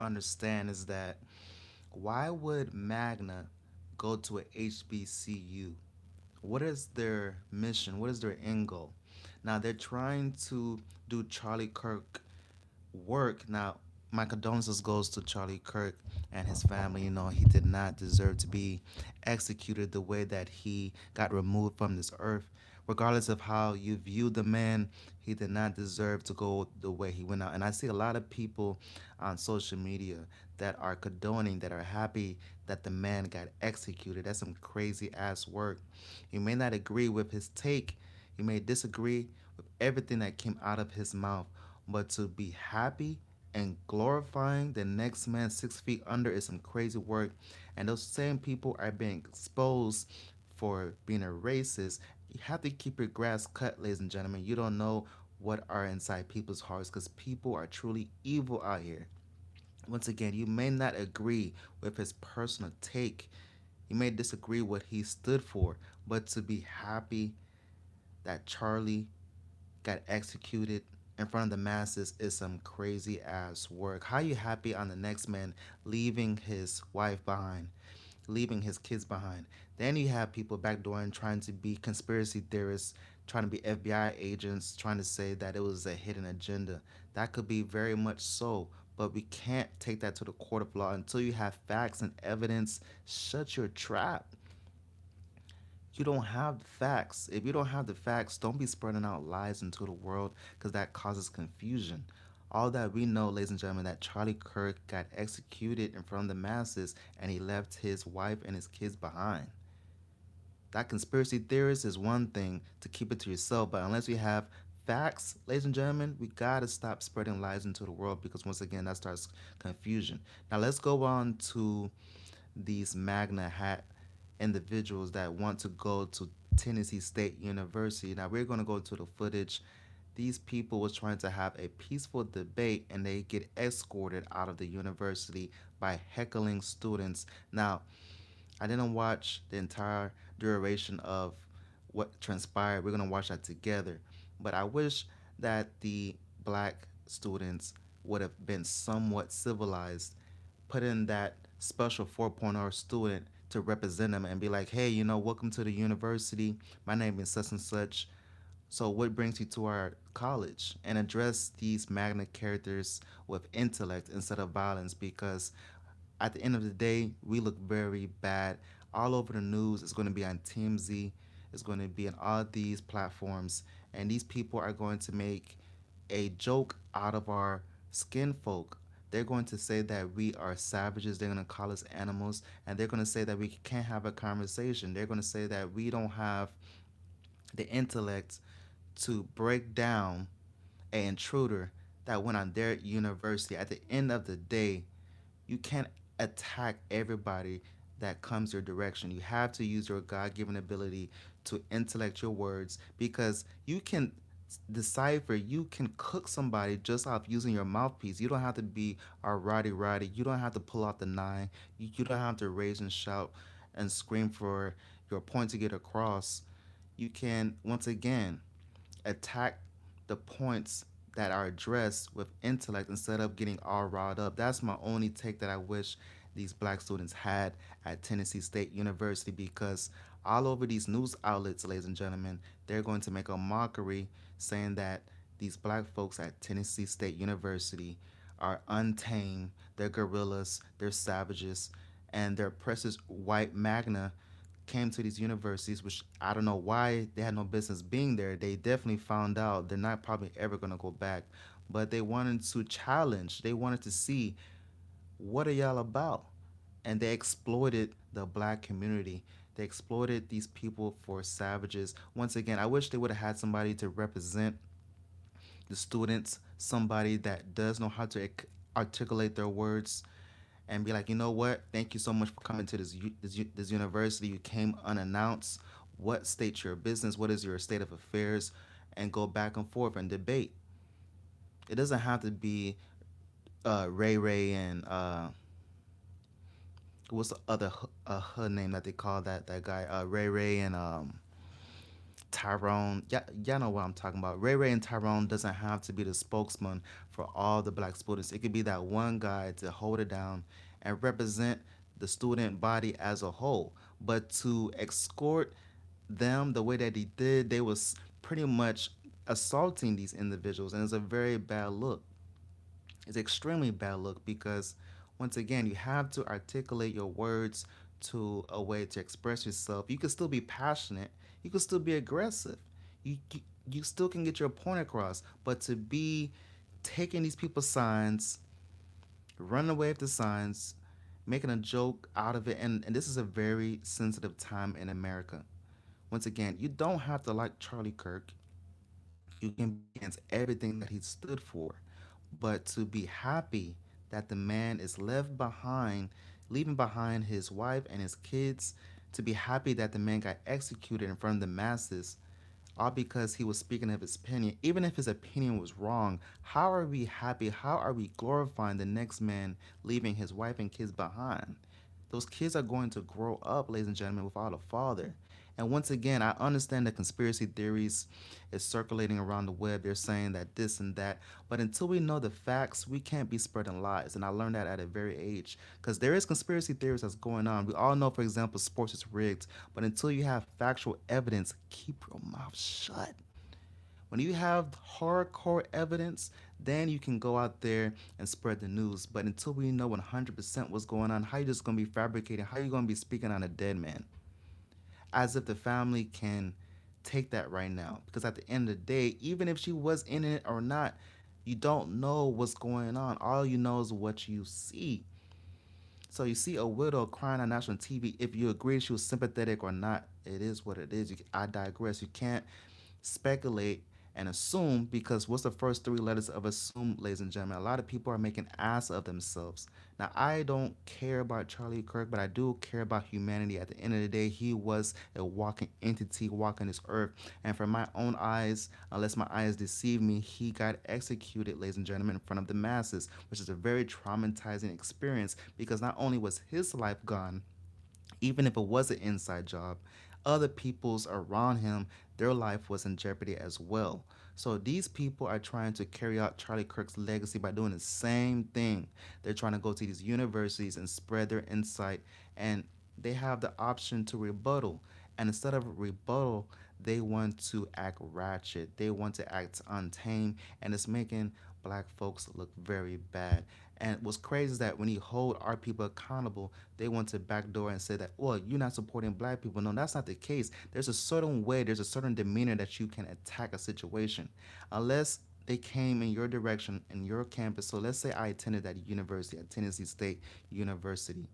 understand is that why would Magna go to a HBCU? What is their mission? What is their end goal? Now they're trying to do Charlie Kirk work. Now, my condolences goes to Charlie Kirk and his family. You know, he did not deserve to be executed the way that he got removed from this earth. Regardless of how you view the man, he did not deserve to go the way he went out. And I see a lot of people on social media that are condoning, that are happy that the man got executed. That's some crazy ass work. You may not agree with his take, you may disagree with everything that came out of his mouth, but to be happy and glorifying the next man 6 feet under is some crazy work. And those same people are being exposed for being a racist. You have to keep your grass cut, ladies and gentlemen. You don't know what are inside people's hearts because people are truly evil out here. Once again, you may not agree with his personal take. You may disagree what he stood for, but to be happy that Charlie got executed in front of the masses is some crazy ass work. How you happy on the next man leaving his wife behind, leaving his kids behind? Then you have people backdooring trying to be conspiracy theorists, trying to be FBI agents, trying to say that it was a hidden agenda. That could be very much so, but we can't take that to the court of law until you have facts and evidence. Shut your trap. You don't have the facts. If you don't have the facts, don't be spreading out lies into the world because that causes confusion. All that we know, ladies and gentlemen, that Charlie Kirk got executed in front of the masses and he left his wife and his kids behind. That conspiracy theorist is one thing to keep it to yourself, but unless we have facts, ladies and gentlemen, we gotta stop spreading lies into the world because once again that starts confusion. Now let's go on to these Magna hat individuals that want to go to Tennessee State University. Now we're going to go to the footage. These people was trying to have a peaceful debate and they get escorted out of the university by heckling students. Now, I didn't watch the entire duration of what transpired. We're going to watch that together. But I wish that the black students would have been somewhat civilized, put in that special 4.0 student to represent them and be like, hey, welcome to the university. My name is such and such. So, what brings you to our college? And address these magna characters with intellect instead of violence because at the end of the day, we look very bad. All over the news, it's going to be on TMZ, it's going to be on all these platforms, and these people are going to make a joke out of our skin folk. They're going to say that we are savages. They're going to call us animals. And they're going to say that we can't have a conversation. They're going to say that we don't have the intellect to break down an intruder that went on their university. At the end of the day, you can't attack everybody that comes your direction. You have to use your God given ability to intellect your words because you can decipher, you can cook somebody just off using your mouthpiece. You don't have to be a roddy. You don't have to pull out the nine. You don't have to raise and shout and scream for your point to get across. You can, once again, attack the points that are addressed with intellect instead of getting all riled up. That's my only take that I wish these black students had at Tennessee State University because all over these news outlets, ladies and gentlemen, they're going to make a mockery saying that these black folks at Tennessee State University are untamed, they're gorillas, they're savages, and their precious white magna came to these universities, which I don't know why they had no business being there. They definitely found out they're not probably ever gonna go back, but they wanted to challenge. They wanted to see what are y'all about, and they exploited the black community. They exploited these people for savages. Once again, I wish they would have had somebody to represent the students, somebody that does know how to articulate their words and be like, you know what? Thank you so much for coming to this university. You came unannounced. What states your business? What is your state of affairs? And go back and forth and debate. It doesn't have to be Ray Ray and what's the other hood name that they call that guy? Ray Ray and Tyrone. Yeah, y'all know what I'm talking about. Ray Ray and Tyrone doesn't have to be the spokesman for for all the black students. It could be that one guy to hold it down and represent the student body as a whole. But to escort them the way that he did, they was pretty much assaulting these individuals, and it's a very bad look. It's extremely bad look because once again you have to articulate your words to a way to express yourself. You can still be passionate, you can still be aggressive, you still can get your point across, but to be taking these people's signs, running away with the signs, making a joke out of it, and this is a very sensitive time in America. Once again, you don't have to like Charlie Kirk. You can be against everything that he stood for. But to be happy that the man is left behind, leaving behind his wife and his kids, to be happy that the man got executed in front of the masses, all because he was speaking of his opinion, even if his opinion was wrong, how are we happy? How are we glorifying the next man leaving his wife and kids behind? Those kids are going to grow up, ladies and gentlemen, without a father. And once again, I understand the conspiracy theories is circulating around the web. They're saying that this and that. But until we know the facts, we can't be spreading lies. And I learned that at a very age. Because there is conspiracy theories that's going on. We all know, for example, sports is rigged. But until you have factual evidence, keep your mouth shut. When you have hardcore evidence, then you can go out there and spread the news. But until we know 100% what's going on, how you just going to be fabricating? How you going to be speaking on a dead man? As if the family can take that right now. Because at the end of the day, even if she was in it or not, you don't know what's going on. All you know is what you see. So you see a widow crying on national TV. If you agree she was sympathetic or not, it is what it is. I digress. You can't speculate and assume, because what's the first three letters of assume, ladies and gentlemen? A lot of people are making ass of themselves. Now, I don't care about Charlie Kirk, but I do care about humanity. At the end of the day, he was a walking entity walking this earth. And from my own eyes, unless my eyes deceive me, he got executed, ladies and gentlemen, in front of the masses, which is a very traumatizing experience because not only was his life gone, even if it was an inside job, other people's around him, their life was in jeopardy as well. So these people are trying to carry out Charlie Kirk's legacy by doing the same thing. They're trying to go to these universities and spread their insight, and they have the option to rebuttal. And instead of rebuttal, they want to act ratchet. They want to act untamed, and it's making black folks look very bad. And what's crazy is that when you hold our people accountable, they want to backdoor and say that, well, you're not supporting black people. No, that's not the case. There's a certain way, there's a certain demeanor that you can attack a situation. Unless they came in your direction, in your campus. So let's say I attended that university, at Tennessee State University,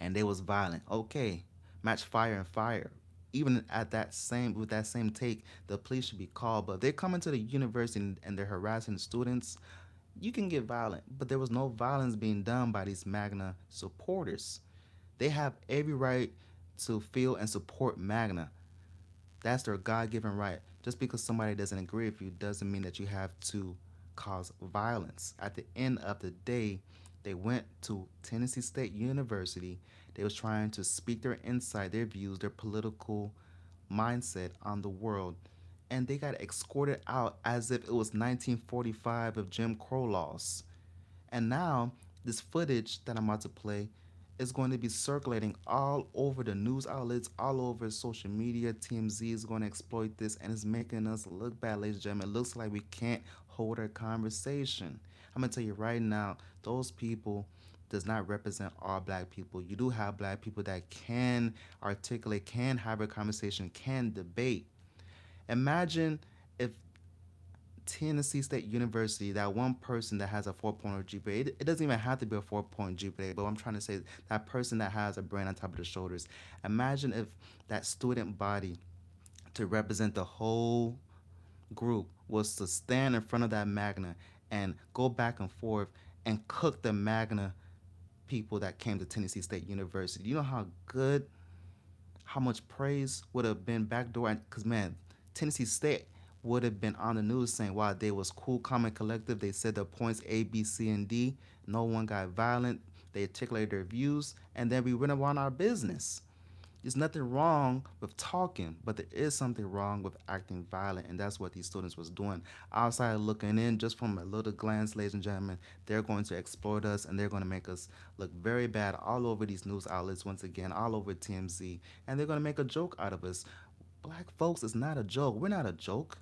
and they was violent. Okay, match fire and fire. Even at that same with that same take, the police should be called. But if they're coming to the university and they're harassing students, you can get violent. But there was no violence being done by these Magna supporters. They have every right to feel and support Magna. That's their God given right. Just because somebody doesn't agree with you doesn't mean that you have to cause violence. At the end of the day, they went to Tennessee State University. They was trying to speak their insight, their views, their political mindset on the world. And they got escorted out as if it was 1945 of Jim Crow laws. And now, this footage that I'm about to play is going to be circulating all over the news outlets, all over social media. TMZ is going to exploit this, and it's making us look bad, ladies and gentlemen. It looks like we can't hold a conversation. I'm going to tell you right now, those people does not represent all black people. You do have black people that can articulate, can have a conversation, can debate. Imagine if Tennessee State University, that one person that has a 4.0 GPA, it doesn't even have to be a 4.0 GPA, but I'm trying to say that person that has a brain on top of the shoulders. Imagine if that student body to represent the whole group was to stand in front of that Magna and go back and forth and cook the Magna people that came to Tennessee State University. You know how good, how much praise would have been backdoor? Because, man, Tennessee State would have been on the news saying, wow, they was cool, calm, and collective. They said their points A, B, C, and D. No one got violent. They articulated their views, and then we went around our business. There's nothing wrong with talking, but there is something wrong with acting violent, and that's what these students was doing. Outside looking in, just from a little glance, ladies and gentlemen, they're going to exploit us and they're going to make us look very bad all over these news outlets, once again, all over TMZ, and they're going to make a joke out of us. Black folks is not a joke. We're not a joke.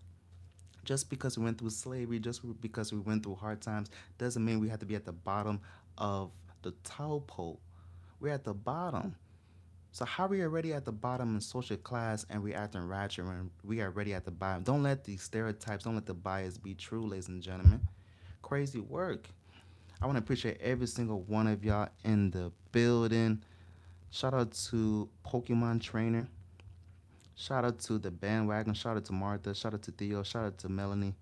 Just because we went through slavery, just because we went through hard times, doesn't mean we have to be at the bottom of the towel pole. We're at the bottom. So how we already at the bottom in social class and we acting ratchet when we are already at the bottom? Don't let these stereotypes, don't let the bias be true, ladies and gentlemen. Crazy work. I want to appreciate every single one of y'all in the building. Shout out to Pokemon Trainer. Shout out to the bandwagon. Shout out to Martha. Shout out to Theo. Shout out to Melanie.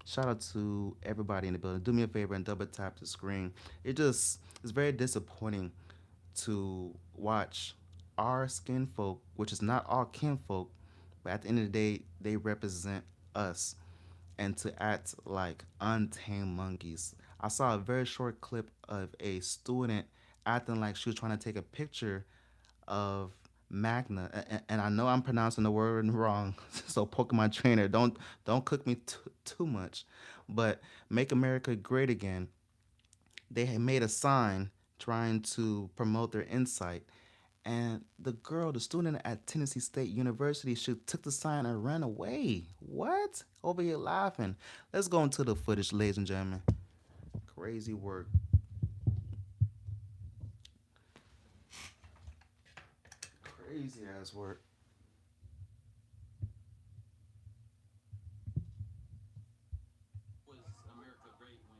Shout out to everybody in the building. Do me a favor and double tap the screen. It's very disappointing to watch our skin folk, which is not all kinfolk, but at the end of the day, they represent us, and to act like untamed monkeys. I saw a very short clip of a student acting like she was trying to take a picture of Magna, and I know I'm pronouncing the word wrong, so Pokemon Trainer, don't cook me too much, but Make America Great Again, they had made a sign trying to promote their insight. And the girl, the student at Tennessee State University, she took the sign and ran away. What? Over here laughing. Let's go into the footage, ladies and gentlemen. Crazy work. Crazy ass work. Was America great when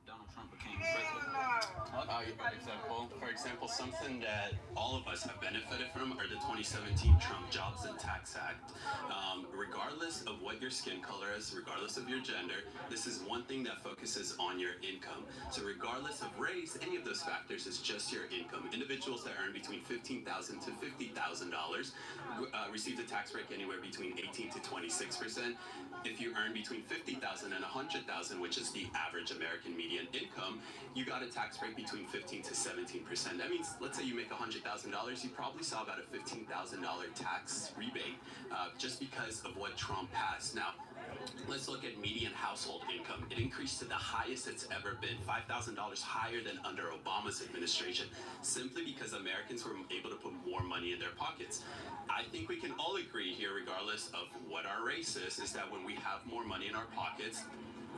Donald Trump became president? For example, something that all of us have benefited from are the 2017 Trump Jobs and Tax Act. Regardless of what your skin color is, regardless of your gender, this is one thing that focuses on your income. So regardless of race, any of those factors is just your income. Individuals that earn between $15,000 to $50,000 receive a tax break anywhere between 18 to 26%. If you earn between 50,000 and 100,000, which is the average American median income, you got a tax break between 15 to 17%. That means, let's say you make $100,000, you probably saw about a $15,000 tax rebate just because of what Trump passed. Now, let's look at median household income. It increased to the highest it's ever been, $5,000 higher than under Obama's administration, simply because Americans were able to put more money in their pockets. I think we can all agree here, regardless of what our race is that when we have more money in our pockets,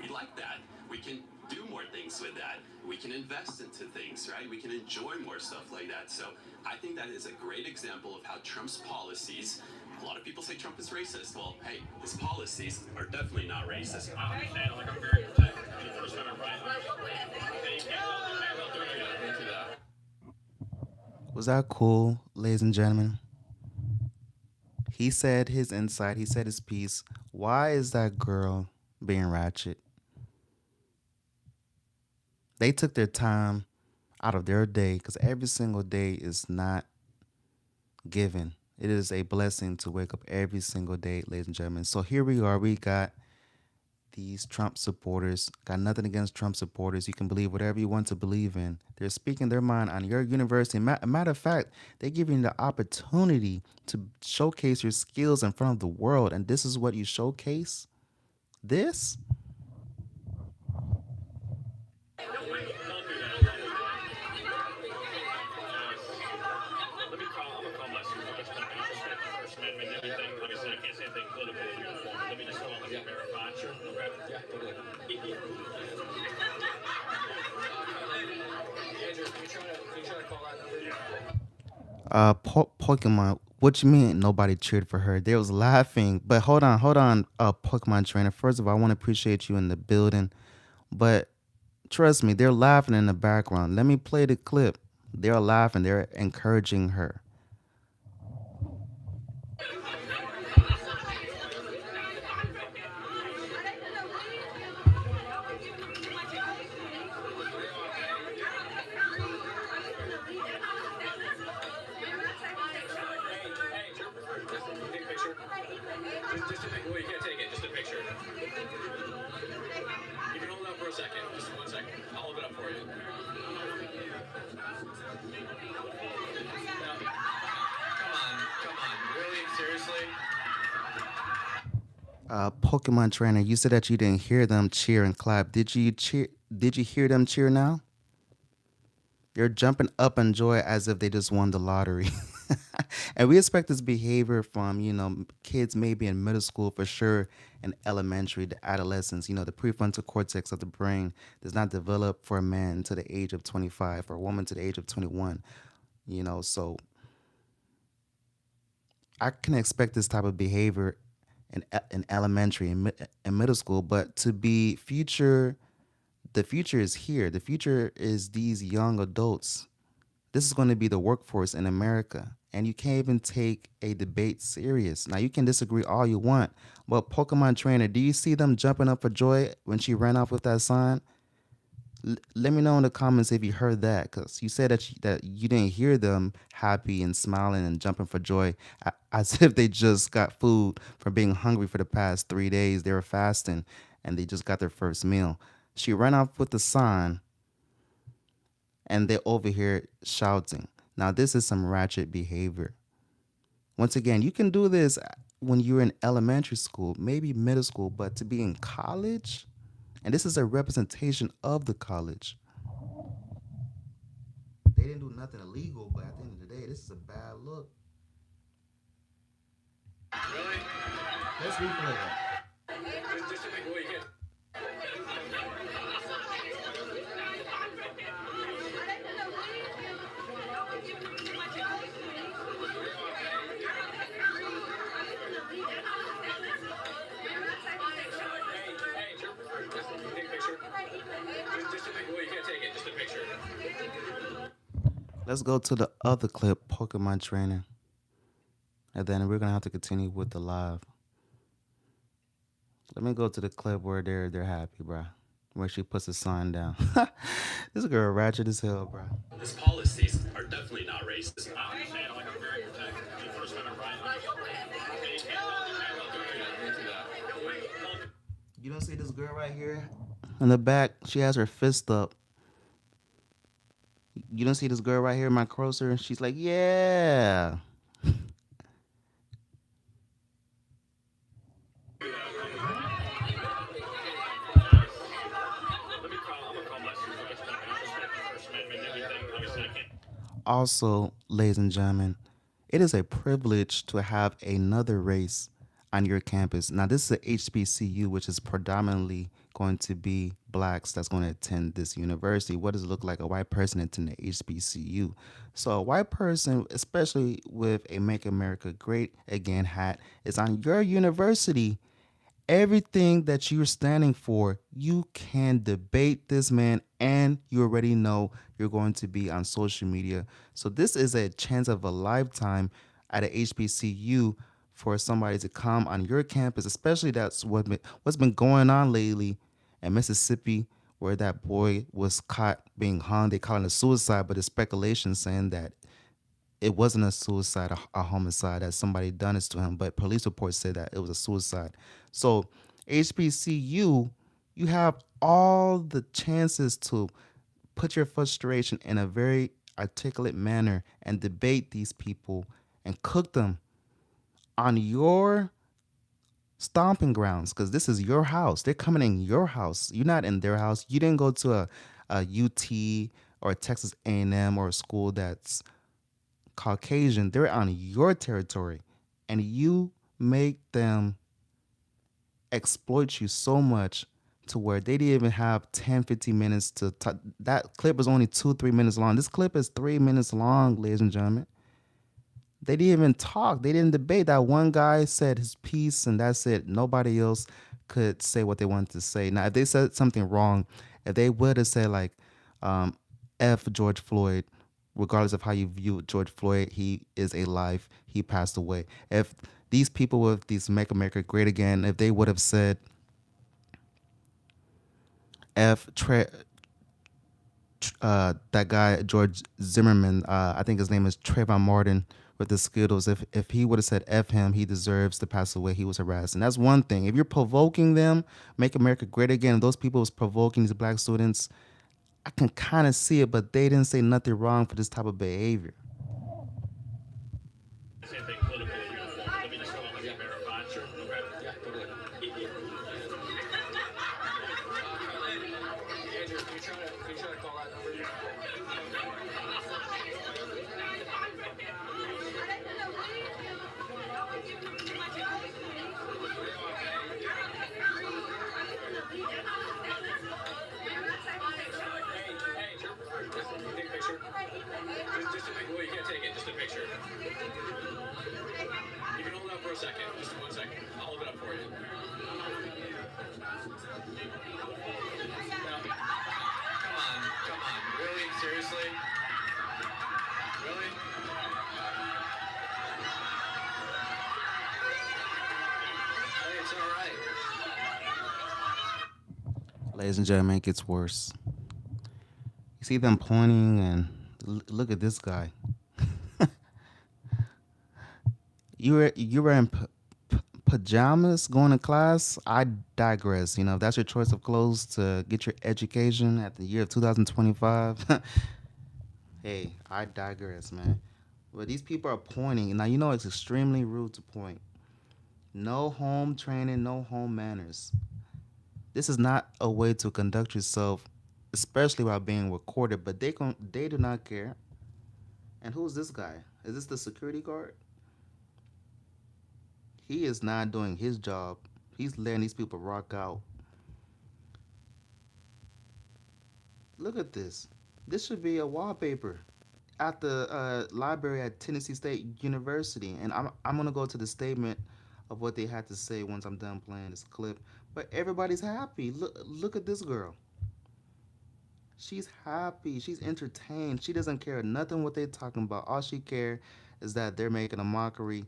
we like that. We can do more things with that. We can invest into things, right? We can enjoy more stuff like that. So I think that is a great example of how Trump's policies, a lot of people say Trump is racist. Well, hey, his policies are definitely not racist. I understand, like, I'm very protective. The first time I Was that cool, ladies and gentlemen? He said his insight, he said his piece. Why is that girl being ratchet? They took their time out of their day because every single day is not given. It is a blessing to wake up every single day, ladies and gentlemen. So here we are. We got these Trump supporters. Got nothing against Trump supporters. You can believe whatever you want to believe in. They're speaking their mind on your university. Matter of fact, they're giving you the opportunity to showcase your skills in front of the world. And this is what you showcase? This? Pokemon. What you mean nobody cheered for her? They was laughing. But hold on, Pokemon trainer. First of all, I want to appreciate you in the building. But trust me, they're laughing in the background. Let me play the clip. They're laughing. They're encouraging her. Pokemon trainer, you said that you didn't hear them cheer and clap. Did you cheer? Did you hear them cheer now? They're jumping up in joy as if they just won the lottery. And we expect this behavior from, kids maybe in middle school for sure, and elementary, the adolescence, the prefrontal cortex of the brain does not develop for a man to the age of 25 or a woman to the age of 21, so I can expect this type of behavior in elementary and middle school, but to be future, the future is here. The future is these young adults. This is going to be the workforce in America. And you can't even take a debate serious. Now, you can disagree all you want, but Pokemon trainer, do you see them jumping up for joy when she ran off with that sign? Let me know in the comments if you heard that, because you said that you didn't hear them happy and smiling and jumping for joy as if they just got food from being hungry for the past 3 days. They were fasting and they just got their first meal. She ran off with the sign and they're over here shouting. Now, this is some ratchet behavior. Once again, you can do this when you're in elementary school, maybe middle school, but to be in college, and this is a representation of the college. They didn't do nothing illegal, but at the end of the day, this is a bad look. Really? Let's replay that. Just to make what you get. Let's go to the other clip, Pokemon trainer. And then we're gonna have to continue with the live. Let me go to the clip where they're happy, bruh. Where she puts the sign down. This girl ratchet as hell, bruh. These policies are definitely not racist. You don't see this girl right here? In the back, she has her fist up. You don't see this girl right here, my cursor? She's like, yeah. Also, ladies and gentlemen, it is a privilege to have another race on your campus. Now, this is a HBCU, which is predominantly going to be blacks that's going to attend this university. What does it look like a white person attending the HBCU? So a white person, especially with a Make America Great Again hat, is on your university. Everything that you're standing for, you can debate this man, and you already know you're going to be on social media. So this is a chance of a lifetime at a HBCU for somebody to come on your campus, especially that's what's been going on lately in Mississippi, where that boy was caught being hung. They call it a suicide, but there's speculation saying that it wasn't a suicide, a homicide, that somebody done this to him, but police reports said that it was a suicide. So HBCU, you have all the chances to put your frustration in a very articulate manner and debate these people and cook them on your stomping grounds, because this is your house. They're coming in your house. You're not in their house. You didn't go to a UT or a Texas A&M or a school that's Caucasian. They're on your territory, and you make them exploit you so much to where they didn't even have 10-15 minutes to talk. That clip was only 2-3 minutes long. This clip is 3 minutes long, ladies and gentlemen. They didn't even talk. They didn't debate. That one guy said his piece, and that's it. Nobody else could say what they wanted to say. Now, if they said something wrong, if they would have said like F George Floyd, regardless of how you view George Floyd, he is alive. He passed away. If these people with these Make America Great Again, if they would have said that guy George Zimmerman, I think his name is Trayvon Martin with the Skittles. If he would have said F him, he deserves to pass away. He was harassed, and that's one thing. If you're provoking them, Make America Great Again, those people was provoking these black students, I can kind of see it, but they didn't say nothing wrong for this type of behavior. Just a picture. Well, you can't take it. Just a picture. You can hold it up for a second. Just 1 second. I'll hold it up for you. No. Come on. Really? Seriously? Really? Hey, it's all right. Ladies and gentlemen, it gets worse. You see them pointing, and look at this guy. You're wearing pajamas going to class. I digress. You know, if that's your choice of clothes to get your education at the year of 2025. Hey, I digress, man. But these people are pointing. Now, you know it's extremely rude to point. No home training, no home manners. This is not a way to conduct yourself, especially while being recorded. But they do not care. And who's this guy? Is this the security guard? He is not doing his job. He's letting these people rock out. Look at this. This should be a wallpaper at the library at Tennessee State University. And I'm gonna go to the statement of what they had to say once I'm done playing this clip. But everybody's happy. Look at this girl. She's happy. She's entertained. She doesn't care nothing what they're talking about. All she cares is that they're making a mockery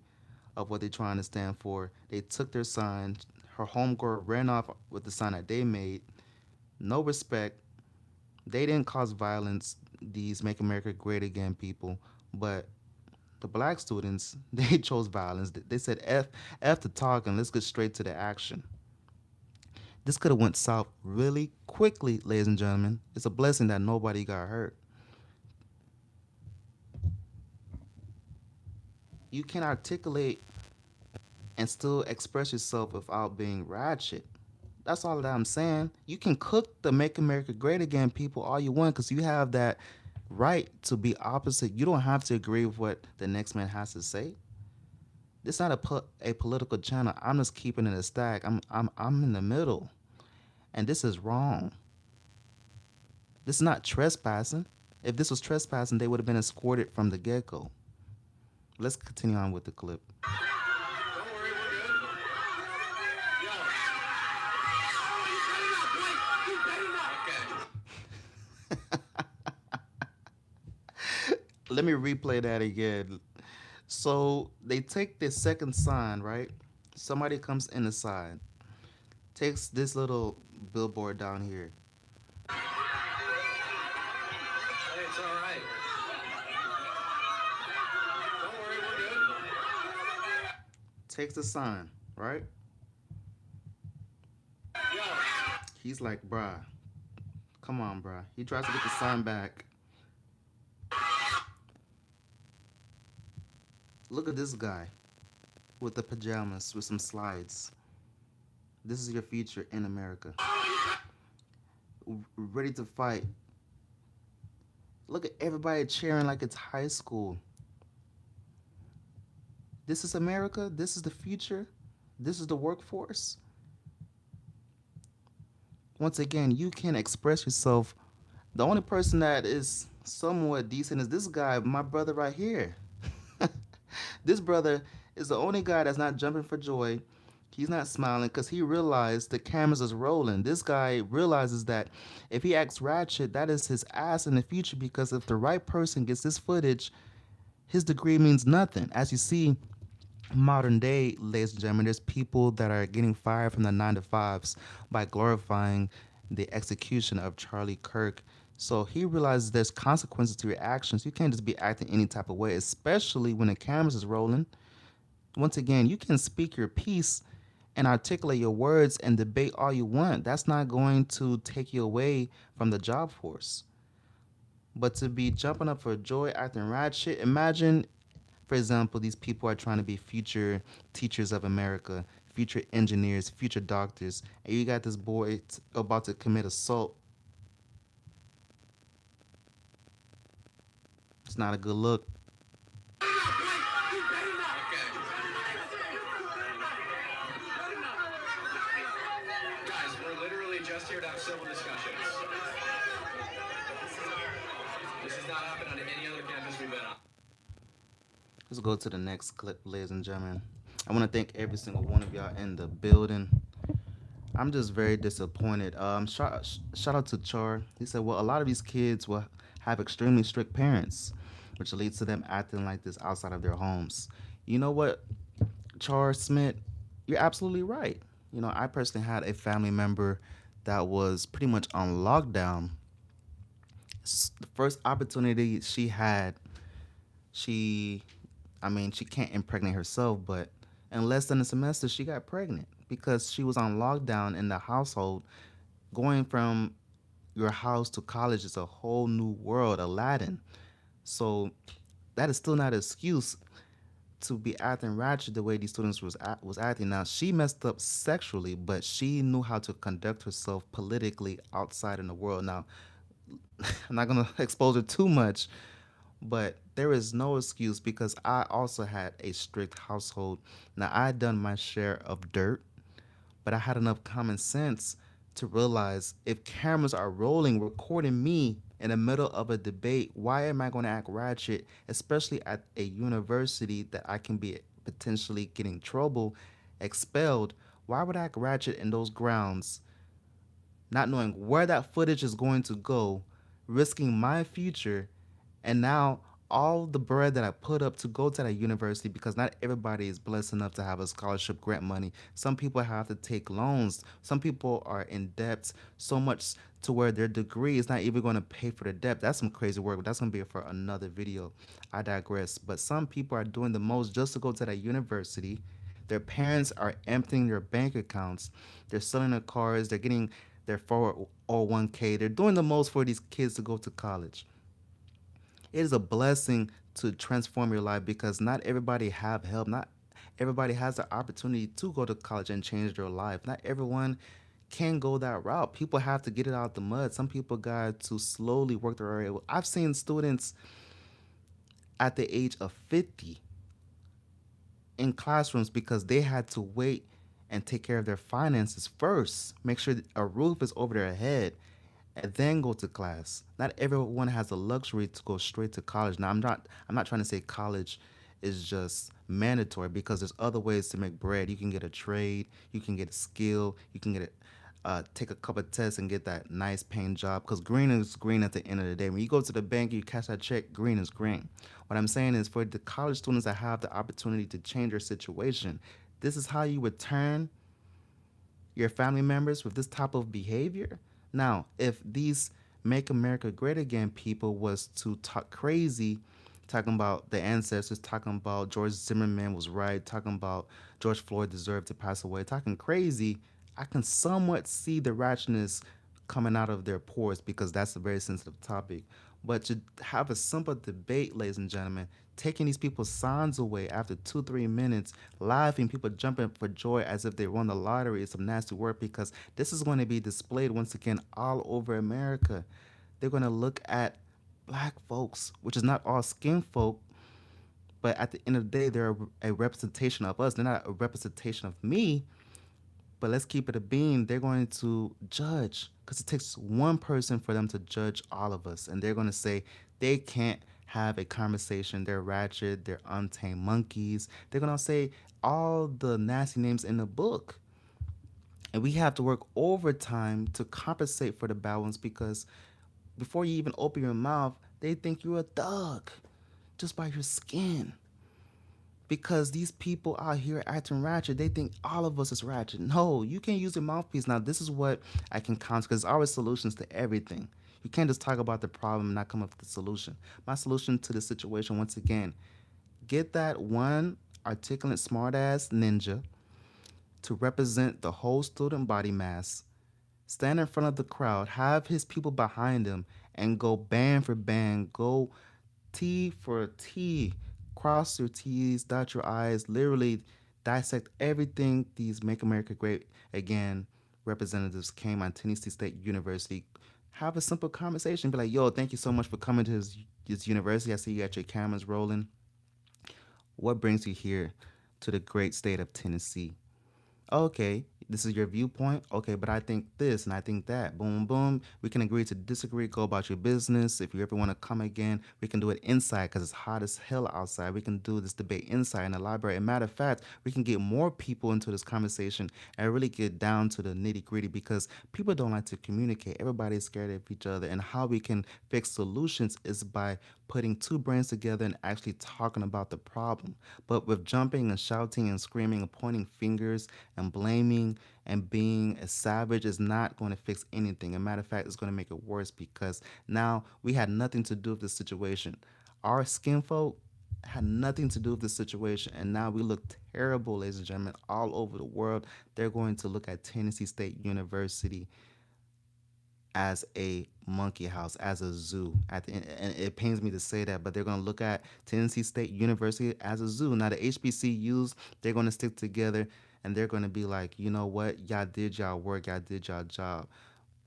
of what they're trying to stand for. They took their sign. Her homegirl ran off with the sign that they made. No respect. They didn't cause violence, these Make America Great Again people, but the black students, they chose violence. They said F the talk and let's get straight to the action. This could have went south really quickly, ladies and gentlemen. It's a blessing that nobody got hurt. You can articulate and still express yourself without being ratchet. That's all that I'm saying. You can cook the Make America Great Again people all you want because you have that right to be opposite. You don't have to agree with what the next man has to say. This is not a political channel. I'm just keeping it a stack. I'm in the middle. And this is wrong. This is not trespassing. If this was trespassing, they would have been escorted from the get-go. Let's continue on with the clip. Let me replay that again. So they take this second sign, right? Somebody comes in the side, takes this little billboard down here. Hey, it's all right. Don't worry, we're good. Takes the sign, right? Yo. He's like, bruh, come on, bruh. He tries to get the sign back. Look at this guy with the pajamas with some slides. This is your future in America. Ready to fight. Look at everybody cheering like it's high school. This is America. This is the future. This is the workforce. Once again, you can express yourself. The only person that is somewhat decent is this guy, my brother right here. This brother is the only guy that's not jumping for joy. He's not smiling because he realized the cameras is rolling. This guy realizes that if he acts ratchet, that is his ass in the future because if the right person gets this footage, his degree means nothing. As you see, modern day, ladies and gentlemen, there's people that are getting fired from the 9-to-5s by glorifying the execution of Charlie Kirk. So he realizes there's consequences to your actions. You can't just be acting any type of way, especially when the cameras is rolling. Once again, you can speak your piece and articulate your words and debate all you want. That's not going to take you away from the job force. But to be jumping up for joy, acting ratchet, imagine, for example, these people are trying to be future teachers of America, future engineers, future doctors, and you got this boy about to commit assault. It's not a good look. Guys, we're literally just here to have civil discussions. This has not happened on any other campus we've been on. Let's go to the next clip, ladies and gentlemen. I want to thank every single one of y'all in the building. I'm just very disappointed. Shout out to Char. He said, "Well, a lot of these kids will have extremely strict parents, which leads to them acting like this outside of their homes." You know what, Char Smith? You're absolutely right. You know, I personally had a family member that was pretty much on lockdown. The first opportunity she had, she, I mean, she can't impregnate herself, but in less than a semester, she got pregnant because she was on lockdown in the household. Going from your house to college is a whole new world, Aladdin. So that is still not an excuse to be acting ratchet the way these students was acting. Now she messed up sexually, but she knew how to conduct herself politically outside in the world. Now I'm not gonna expose her too much, but there is no excuse because I also had a strict household. Now I had done my share of dirt, but I had enough common sense to realize if cameras are rolling, recording me in the middle of a debate, why am I going to act ratchet, especially at a university that I can be potentially getting trouble, expelled? Why would I act ratchet in those grounds, not knowing where that footage is going to go, risking my future, and now all the bread that I put up to go to that university, because not everybody is blessed enough to have a scholarship grant money. Some people have to take loans. Some people are in debt so much to where their degree is not even going to pay for the debt. That's some crazy work, but that's going to be for another video. I digress. But some people are doing the most just to go to that university. Their parents are emptying their bank accounts. They're selling their cars. They're getting their 401k. They're doing the most for these kids to go to college. It is a blessing to transform your life because not everybody have help. Not everybody has the opportunity to go to college and change their life. Not everyone can go that route. People have to get it out the mud. Some people got to slowly work their way. I've seen students at the age of 50 in classrooms because they had to wait and take care of their finances first, make sure a roof is over their head, and then go to class. Not everyone has the luxury to go straight to college. Now, I'm not trying to say college is just mandatory because there's other ways to make bread. You can get a trade, you can get a skill, you can get a take a couple of tests and get that nice paying job because green is green at the end of the day. When you go to the bank, you cash that check, green is green. What I'm saying is for the college students that have the opportunity to change their situation, this is how you return your family members with this type of behavior. Now, if these Make America Great Again people was to talk crazy, talking about the ancestors, talking about George Zimmerman was right, talking about George Floyd deserved to pass away, talking crazy, I can somewhat see the ratchetness coming out of their pores because that's a very sensitive topic. But to have a simple debate, ladies and gentlemen, taking these people's signs away after 2, 3 minutes, laughing, people jumping for joy as if they won the lottery is some nasty work because this is going to be displayed once again all over America. They're going to look at black folks, which is not all skin folk, but at the end of the day, they're a representation of us. They're not a representation of me, but let's keep it a beam. They're going to judge because it takes one person for them to judge all of us. And they're going to say they can't have a conversation. They're ratchet. They're untamed monkeys. They're going to say all the nasty names in the book. And we have to work overtime to compensate for the bad ones because before you even open your mouth, they think you're a thug just by your skin because these people out here acting ratchet, they think all of us is ratchet. No, you can't use your mouthpiece. Now, this is what I can counter because there's always solutions to everything. You can't just talk about the problem and not come up with the solution. My solution to the situation, once again, get that one articulate smartass ninja to represent the whole student body mass, stand in front of the crowd, have his people behind him, and go band for band, go T for T, cross your T's, dot your I's, literally dissect everything these Make America Great Again representatives came on Tennessee State University. Have a simple conversation. Be like, yo, thank you so much for coming to this university. I see you got your cameras rolling. What brings you here to the great state of Tennessee? Okay, This is your viewpoint. Okay, but I think this and I think that. Boom, boom. We can agree to disagree. Go about your business. If you ever want to come again, we can do it inside because it's hot as hell outside. We can do this debate inside in the library. And matter of fact, we can get more people into this conversation and really get down to the nitty gritty because people don't like to communicate. Everybody's scared of each other. And how we can fix solutions is by putting two brains together and actually talking about the problem. But with jumping and shouting and screaming and pointing fingers and blaming and being a savage is not going to fix anything. As a matter of fact, it's going to make it worse because now we had nothing to do with this situation. Our skin folk had nothing to do with this situation, and now we look terrible, ladies and gentlemen, all over the world. They're going to look at Tennessee State University as a monkey house, as a zoo. At the end, and it pains me to say that, but they're going to look at Tennessee State University as a zoo. Now, the HBCUs, they're going to stick together and they're going to be like, you know what? Y'all did y'all work, y'all did y'all job.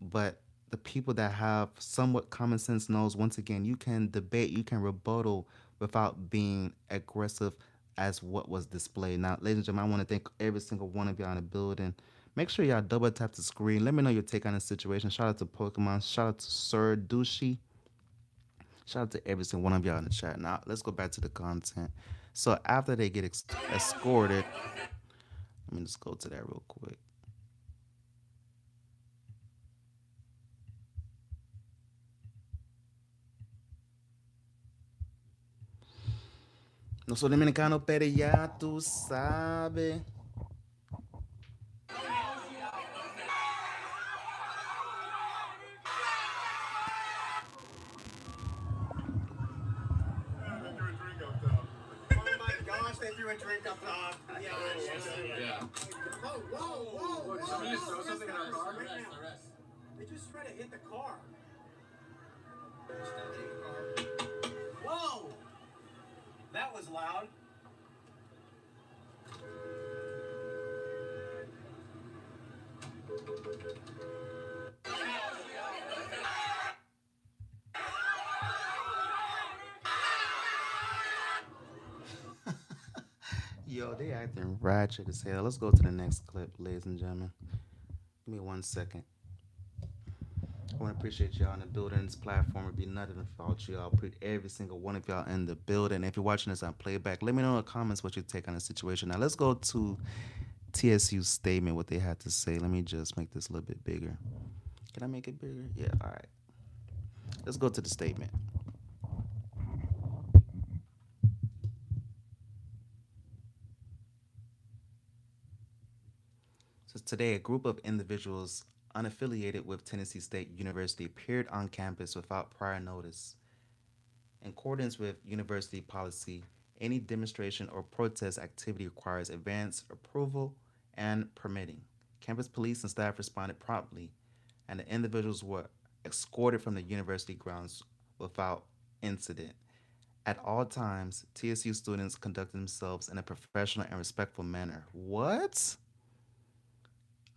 But the people that have somewhat common sense knows once again, you can debate, you can rebuttal without being aggressive as what was displayed. Now, ladies and gentlemen, I want to thank every single one of y'all in the building. Make sure y'all double tap the screen. Let me know your take on the situation. Shout out to Pokemon. Shout out to Sir Dushi. Shout out to every single one of y'all in the chat. Now, let's go back to the content. So, after they get escorted, let me just go to that real quick. No soy dominicano, pero ya tú sabes. Yo, they acting ratchet as hell. Let's go to the next clip, ladies and gentlemen. Give me 1 second. I want to appreciate y'all in the building. This platform would be nothing without y'all. Put every single one of y'all in the building. If you're watching this on playback, let me know in the comments what you take on the situation. Now let's go to TSU's statement, what they had to say. Let me just make this a little bit bigger. Can I make it bigger? Yeah, all right. Let's go to the statement. So today, a group of individuals unaffiliated with Tennessee State University appeared on campus without prior notice. In accordance with university policy, any demonstration or protest activity requires advance approval and permitting. Campus police and staff responded promptly, and the individuals were escorted from the university grounds without incident. At all times, TSU students conducted themselves in a professional and respectful manner. What?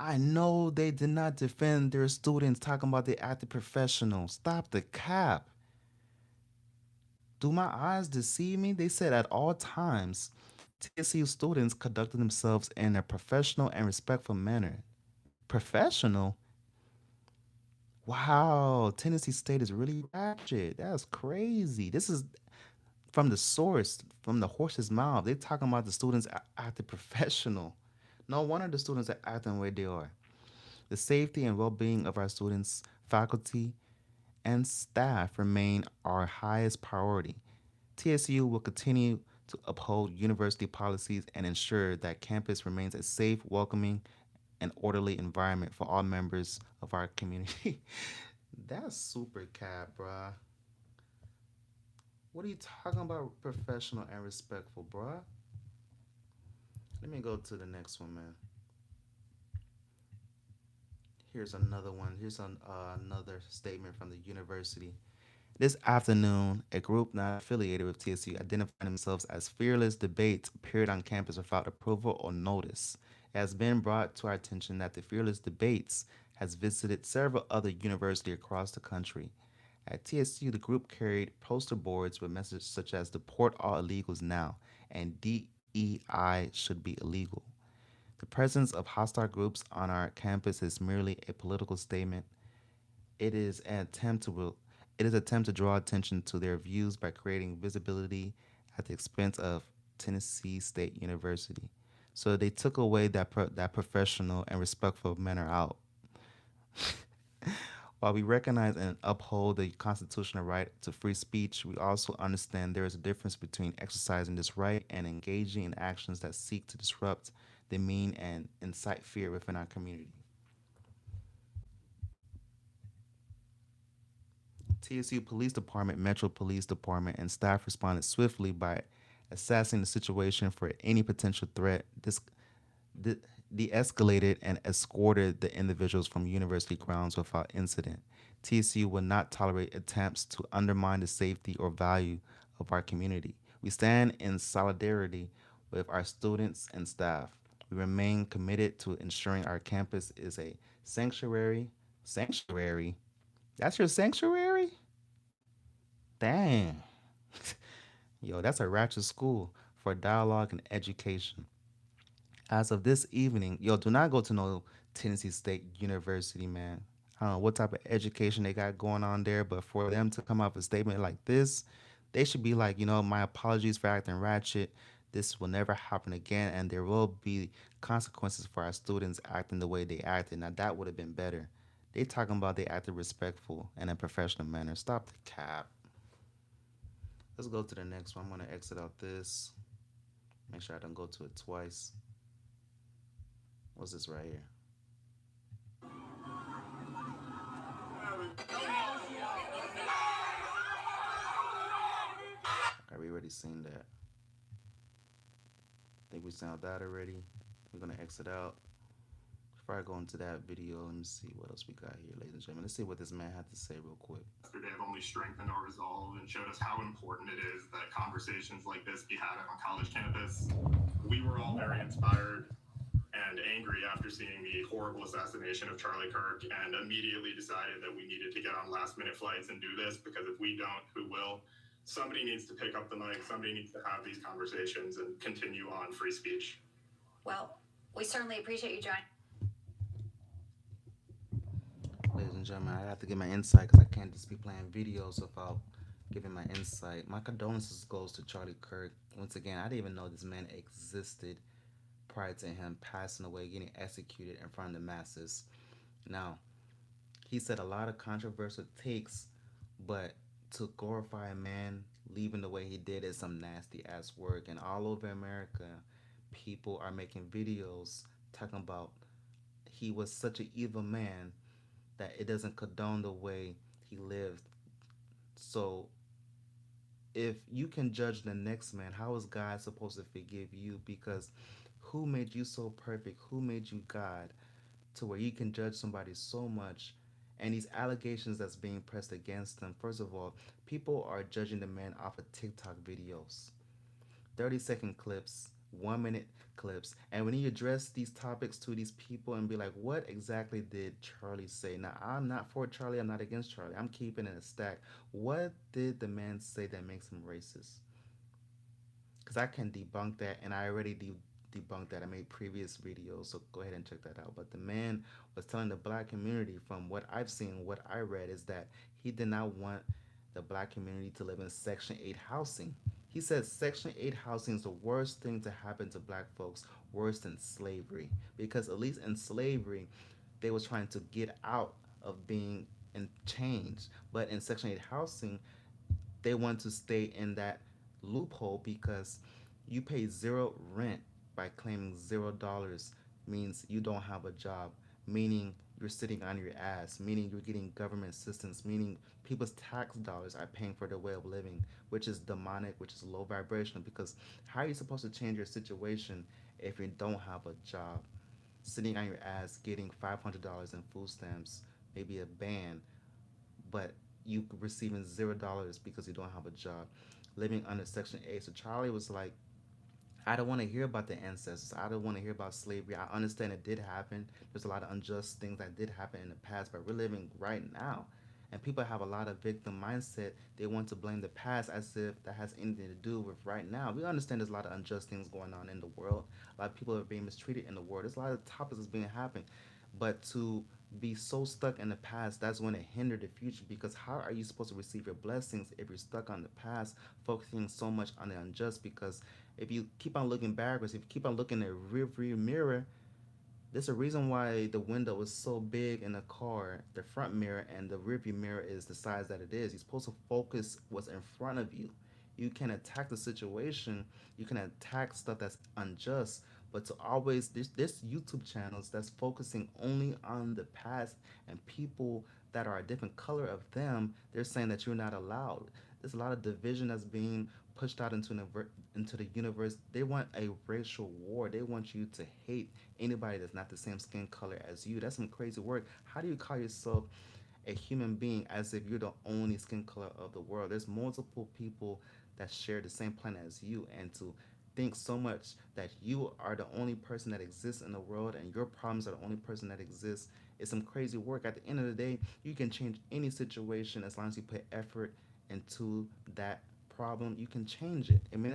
I know they did not defend their students talking about they acted professional. Stop the cap. Do my eyes deceive me? They said at all times, TSU students conducted themselves in a professional and respectful manner. Professional? Wow, Tennessee State is really ratchet. That's crazy. This is from the source, from the horse's mouth. They're talking about the students acting professional. No wonder the students are acting the way they are. The safety and well being of our students, faculty, and staff remain our highest priority. TSU will continue to uphold university policies and ensure that campus remains a safe, welcoming, and orderly environment for all members of our community. That's super cat, bruh. What are you talking about professional and respectful, bruh? Let me go to the next one, man. Here's another one. Here's another statement from the university. This afternoon, a group not affiliated with TSU identified themselves as Fearless Debates appeared on campus without approval or notice. It has been brought to our attention that the Fearless Debates has visited several other universities across the country. At TSU, the group carried poster boards with messages such as Deport all illegals now and DEI should be illegal. The presence of hostile groups on our campus is merely a political statement. It is an attempt to it is an attempt to draw attention to their views by creating visibility at the expense of Tennessee State University. So they took away that professional and respectful manner out. While we recognize and uphold the constitutional right to free speech, we also understand there is a difference between exercising this right and engaging in actions that seek to disrupt, demean, and incite fear within our community. TSU Police Department, Metro Police Department, and staff responded swiftly by assessing the situation for any potential threat, de- de-escalated and escorted the individuals from university grounds without incident. TSU will not tolerate attempts to undermine the safety or value of our community. We stand in solidarity with our students and staff. We remain committed to ensuring our campus is a sanctuary. Sanctuary? That's your sanctuary? Dang. Yo, that's a ratchet school for dialogue and education. As of this evening, yo, do not go to no Tennessee State University, man. I don't know what type of education they got going on there, but for them to come up with a statement like this, they should be like, my apologies for acting ratchet. This will never happen again, and there will be consequences for our students acting the way they acted. Now that would have been better. They talking about they acted respectful and in a professional manner. Stop the cap. Let's go to the next one. I'm gonna exit out this. Make sure I don't go to it twice. What's this right here? Okay, we already seen that. I think we sound that already. We're gonna exit out. Before I go into that video, let me see what else we got here, ladies and gentlemen. Let's see what this man had to say real quick. Yesterday have only strengthened our resolve and showed us how important it is that conversations like this be had on college campus. We were all very inspired and angry after seeing the horrible assassination of Charlie Kirk and immediately decided that we needed to get on last minute flights and do this because if we don't, who will? Somebody needs to pick up the mic, somebody needs to have these conversations and continue on free speech. Well, we certainly appreciate you joining. Ladies and gentlemen, I have to give my insight because I can't just be playing videos without giving my insight. My condolences goes to Charlie Kirk. Once again, I didn't even know this man existed prior to him passing away, getting executed in front of the masses. Now, he said a lot of controversial takes, but to glorify a man leaving the way he did is some nasty ass work. And all over America, people are making videos talking about he was such an evil man that it doesn't condone the way he lived. So if you can judge the next man, how is God supposed to forgive you? Because who made you so perfect? Who made you God to where you can judge somebody so much? And these allegations that's being pressed against them, first of all, people are judging the man off of TikTok videos. 30-second clips, 1 minute clips. And when you address these topics to these people and be like, what exactly did Charlie say? Now, I'm not for Charlie, I'm not against Charlie. I'm keeping it a stack. What did the man say that makes him racist? Because I can debunk that, and I already debunked that. I made previous videos, so go ahead and check that out. But the man was telling the black community, from what I've seen, what I read, is that he did not want the black community to live in Section 8 housing. He said Section 8 housing is the worst thing to happen to black folks, worse than slavery. Because at least in slavery, they was trying to get out of being in chains. But in Section 8 housing, they want to stay in that loophole because you pay zero rent by claiming $0 means you don't have a job, meaning you're sitting on your ass, meaning you're getting government assistance, meaning people's tax dollars are paying for their way of living, which is demonic, which is low vibrational. Because how are you supposed to change your situation if you don't have a job? Sitting on your ass getting $500 in food stamps, maybe a ban, but you receiving $0 because you don't have a job, living under Section 8. So Charlie was like, I don't want to hear about the ancestors. I don't want to hear about slavery. I understand it did happen. There's a lot of unjust things that did happen in the past, but we're living right now. And people have a lot of victim mindset. They want to blame the past as if that has anything to do with right now. We understand there's a lot of unjust things going on in the world. A lot of people are being mistreated in the world. There's a lot of topics that's being happening. But to be so stuck in the past, that's when it hindered the future, because how are you supposed to receive your blessings if you're stuck on the past, focusing so much on the unjust? Because if you keep on looking backwards, if you keep on looking in the rear view mirror, there's a reason why the window is so big in a car, the front mirror and the rearview mirror is the size that it is. You're supposed to focus what's in front of you. You can attack the situation, you can attack stuff that's unjust, but to always this YouTube channels that's focusing only on the past and people that are a different color of them, they're saying that you're not allowed. There's a lot of division that's being pushed out into the universe. They want a racial war. They want you to hate anybody that's not the same skin color as you. That's some crazy word. How do you call yourself a human being as if you're the only skin color of the world? There's multiple people that share the same planet as you, and to think so much that you are the only person that exists in the world and your problems are the only person that exists is some crazy work. At the end of the day, you can change any situation as long as you put effort into that problem. You can change it. It may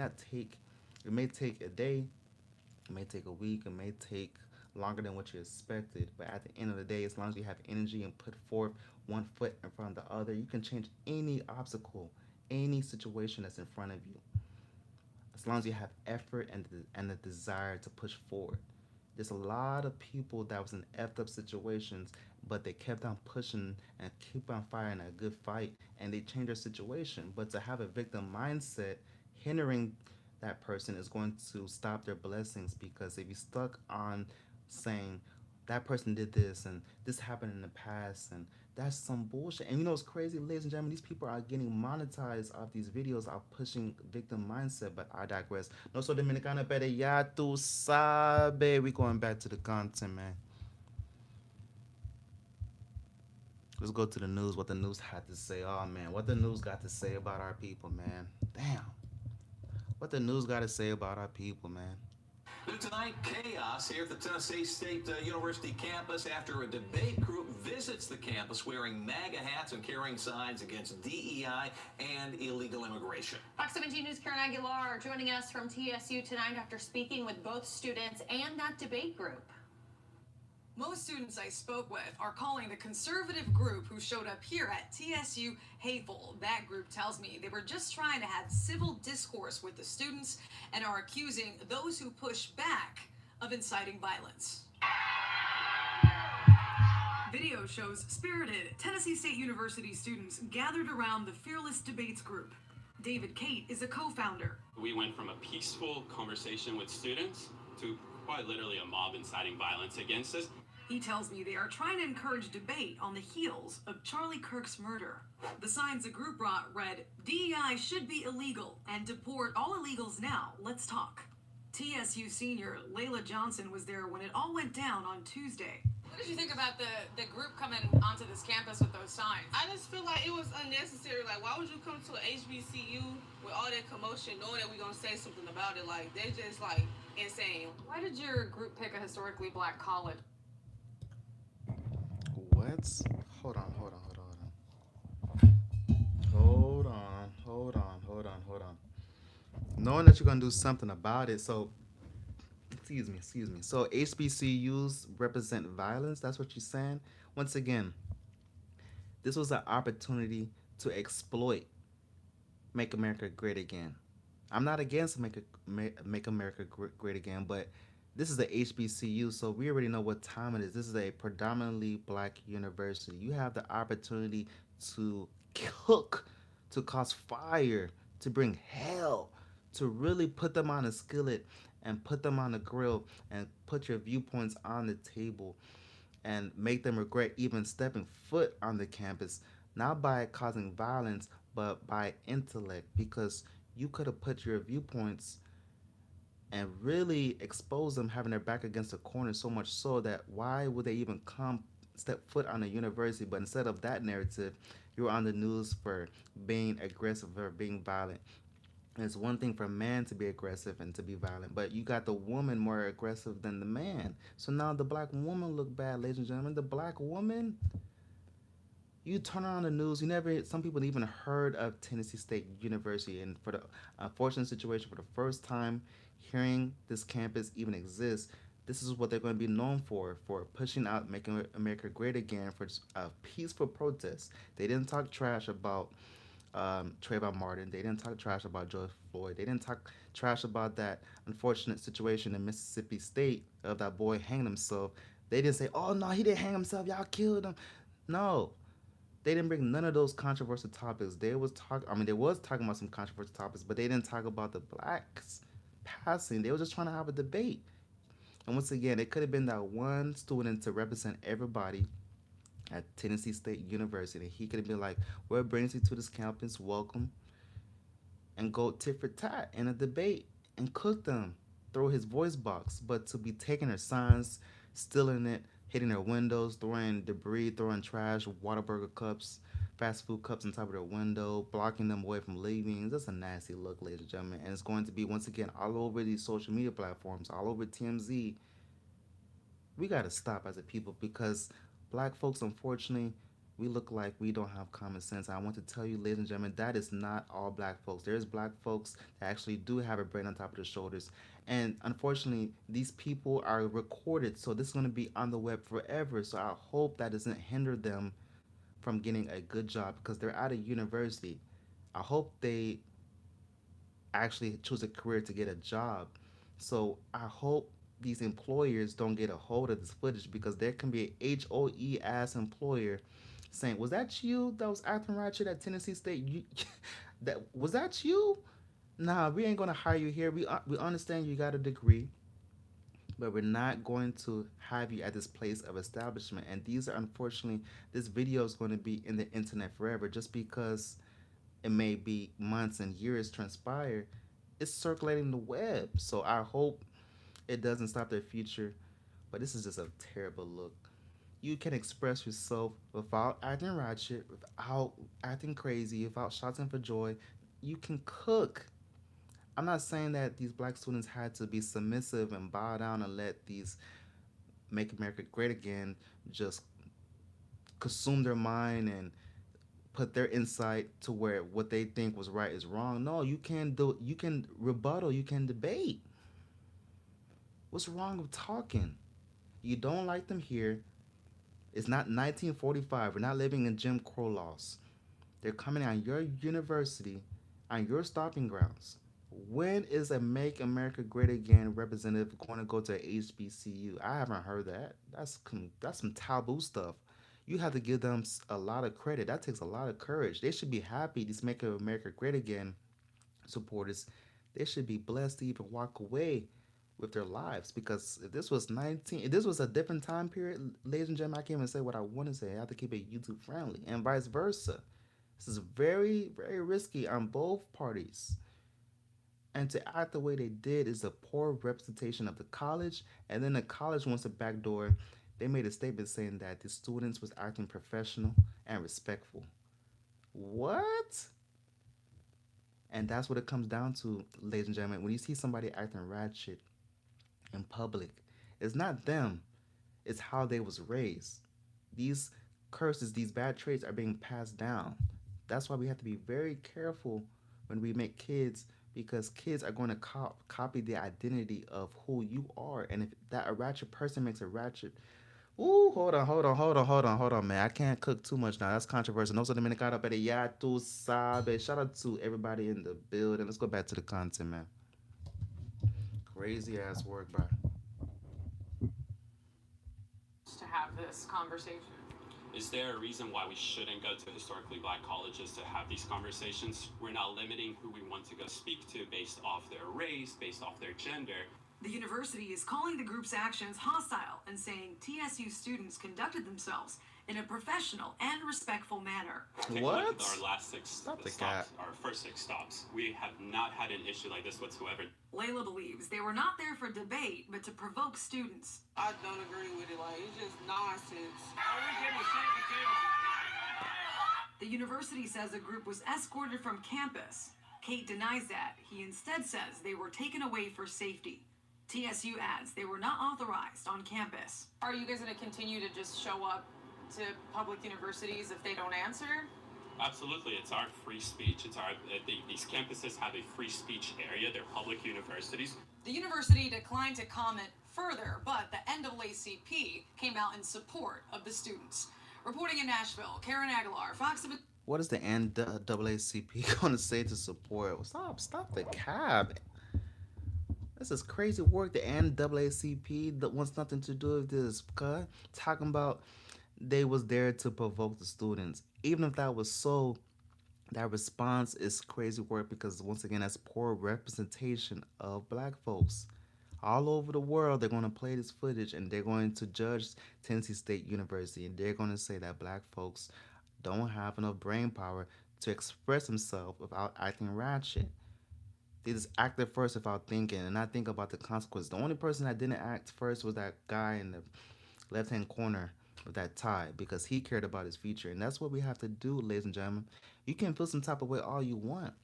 take a day, it may take a week, it may take longer than what you expected, but at the end of the day, as long as you have energy and put forth one foot in front of the other, you can change any obstacle, any situation that's in front of you, as long as you have effort and the desire to push forward. There's a lot of people that was in effed up situations, but they kept on pushing and keep on fighting a good fight, and they changed their situation. But to have a victim mindset hindering that person is going to stop their blessings, because if you stuck on saying that person did this and this happened in the past and that's some bullshit. And you know what's crazy, ladies and gentlemen? These people are getting monetized off these videos of pushing victim mindset. But I digress. No soy dominicana, pero ya tú sabes. We going back to the content, man. Let's go to the news. What the news had to say. Oh man, what the news got to say about our people, man. Damn. What the news got to say about our people, man. New tonight, chaos here at the Tennessee State University campus after a debate group visits the campus wearing MAGA hats and carrying signs against DEI and illegal immigration. Fox 17 News' Karen Aguilar joining us from TSU tonight after speaking with both students and that debate group. Most students I spoke with are calling the conservative group who showed up here at TSU hateful. That group tells me they were just trying to have civil discourse with the students and are accusing those who push back of inciting violence. Video shows spirited Tennessee State University students gathered around the Fearless Debates group. David Kate is a co-founder. We went from a peaceful conversation with students to quite literally a mob inciting violence against us. He tells me they are trying to encourage debate on the heels of Charlie Kirk's murder. The signs the group brought read, DEI should be illegal and deport all illegals now. Let's talk. TSU senior Layla Johnson was there when it all went down on Tuesday. What did you think about the group coming onto this campus with those signs? I just feel like it was unnecessary. Like, why would you come to an HBCU with all that commotion knowing that we're going to say something about it? Like, they're just, like, insane. Why did your group pick a historically black college? What? Hold on, hold on, hold on, hold on. Hold on, hold on, hold on, hold on. Knowing that you're going to do something about it, so excuse me. So HBCUs represent violence. That's what you're saying. Once again, this was an opportunity to exploit Make America Great Again. I'm not against Make America Great Again, but this is the HBCU, so we already know what time it is. This is a predominantly black university. You have the opportunity to cook, to cause fire, to bring hell, to really put them on a skillet and put them on the grill and put your viewpoints on the table and make them regret even stepping foot on the campus, not by causing violence, but by intellect, because you could have put your viewpoints and really expose them having their back against a corner, so much so that why would they even come step foot on a university? But instead of that narrative, you're on the news for being aggressive or being violent. And it's one thing for a man to be aggressive and to be violent, but you got the woman more aggressive than the man. So now the black woman look bad, ladies and gentlemen. The black woman, You turn on the news, you never, some people even heard of Tennessee State University. And for the unfortunate situation, for the first time hearing this campus even exist, this is what they're going to be known for pushing out making America great again, for a peaceful protest. They didn't talk trash about Trayvon Martin. They didn't talk trash about George Floyd. They didn't talk trash about that unfortunate situation in Mississippi State of that boy hanging himself. They didn't say, "Oh no, he didn't hang himself. Y'all killed him." No, they didn't bring none of those controversial topics. They was talk. I mean, they was talking about some controversial topics, but they didn't talk about the blacks passing. They were just trying to have a debate. And once again, it could have been that one student to represent everybody at Tennessee State University. He could have been like, "What brings you to this campus? Welcome," and go tit for tat in a debate and cook them through his voice box. But to be taking their signs, stealing it, hitting their windows, throwing debris, throwing trash, Whataburger cups, fast food cups on top of their window, blocking them away from leaving. That's a nasty look, ladies and gentlemen. And it's going to be, once again, all over these social media platforms, all over TMZ. We got to stop as a people, because black folks, unfortunately, we look like we don't have common sense. I want to tell you, ladies and gentlemen, that is not all black folks. There's black folks that actually do have a brain on top of their shoulders. And unfortunately, these people are recorded. So this is going to be on the web forever. So I hope that doesn't hinder them from getting a good job, because they're out of university. I hope they actually choose a career to get a job. So I hope these employers don't get a hold of this footage, because there can be a HOE ass employer saying, "Was that you that was acting ratchet at Tennessee State? That was that you? Nah, we ain't gonna hire you here. We understand you got a degree, but we're not going to have you at this place of establishment." And these are, unfortunately, this video is going to be in the internet forever, just because it may be months and years transpire. It's circulating the web. So I hope it doesn't stop their future. But this is just a terrible look. You can express yourself without acting ratchet, without acting crazy, without shouting for joy. You can cook. I'm not saying that these black students had to be submissive and bow down and let these make America great again just consume their mind and put their insight to where what they think was right is wrong. No, you can do, you can rebuttal, you can debate. What's wrong with talking? You don't like them here. It's not 1945. We're not living in Jim Crow laws. They're coming on your university, on your stopping grounds. When is a Make America Great Again representative going to go to a HBCU? I haven't heard that. That's some taboo stuff. You have to give them a lot of credit. That takes a lot of courage. They should be happy. These Make America Great Again supporters, they should be blessed to even walk away with their lives, because if this was a different time period, ladies and gentlemen, I can't even say what I want to say. I have to keep it YouTube friendly, and vice versa. This is very, very risky on both parties. And to act the way they did is a poor representation of the college. And then the college wants a backdoor. They made a statement saying that the students was acting professional and respectful. What? And that's what it comes down to, ladies and gentlemen. When you see somebody acting ratchet in public, it's not them, it's how they was raised. These curses, these bad traits are being passed down. That's why we have to be very careful when we make kids, because kids are going to copy the identity of who you are. And if that a ratchet person makes a ratchet, ooh, hold on, man. I can't cook too much now. That's controversial. No se dominicana, pero ya tú sabes. Shout out to everybody in the building. Let's go back to the content, man. Crazy ass work, bro. To have this conversation. Is there a reason why we shouldn't go to historically black colleges to have these conversations? We're not limiting who we want to go speak to based off their race, based off their gender. The university is calling the group's actions hostile and saying TSU students conducted themselves in a professional and respectful manner. Take a What? look at our last six Stop the stops, cat. our first six stops. We have not had an issue like this whatsoever. Layla believes they were not there for debate, but to provoke students. I don't agree with it. Like, it's just nonsense. The university says the group was escorted from campus. Kate denies that. He instead says they were taken away for safety. TSU adds they were not authorized on campus. Are you guys going to continue to just show up to public universities if they don't answer? Absolutely, it's our free speech. It's our these campuses have a free speech area. They're public universities. The university declined to comment further, but the NAACP came out in support of the students. Reporting in Nashville, Karen Aguilar, Fox. What is the NAACP going to say to support? Stop the cab. This is crazy work. The NAACP that wants nothing to do with this. Cause talking about they was there to provoke the students. Even if that was so, that response is crazy work because once again, that's poor representation of black folks. All over the world, they're going to play this footage and they're going to judge Tennessee State University and they're going to say that black folks don't have enough brain power to express themselves without acting ratchet. They just acted first without thinking and not think about the consequences. The only person that didn't act first was that guy in the left hand corner with that tie because he cared about his future. And that's what we have to do, ladies and gentlemen. You can feel some type of way all you want.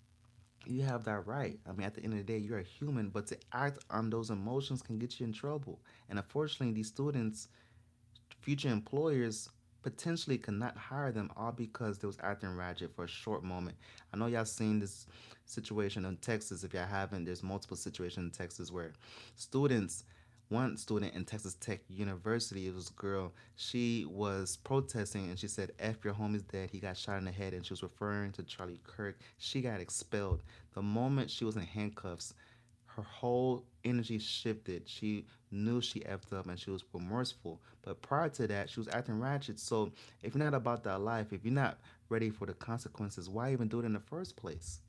You have that right. I mean, at the end of the day, you're a human, but to act on those emotions can get you in trouble. And unfortunately, these students, future employers, potentially cannot hire them all because they was acting ratchet for a short moment. I know y'all seen this situation in Texas. If y'all haven't, there's multiple situations in Texas where students, one student in Texas Tech University, it was a girl, she was protesting and she said, F your homie's dead, he got shot in the head, and she was referring to Charlie Kirk. She got expelled. The moment she was in handcuffs, her whole energy shifted. She knew she effed up and she was remorseful. But prior to that, she was acting ratchet. So if you're not about that life, if you're not ready for the consequences, why even do it in the first place?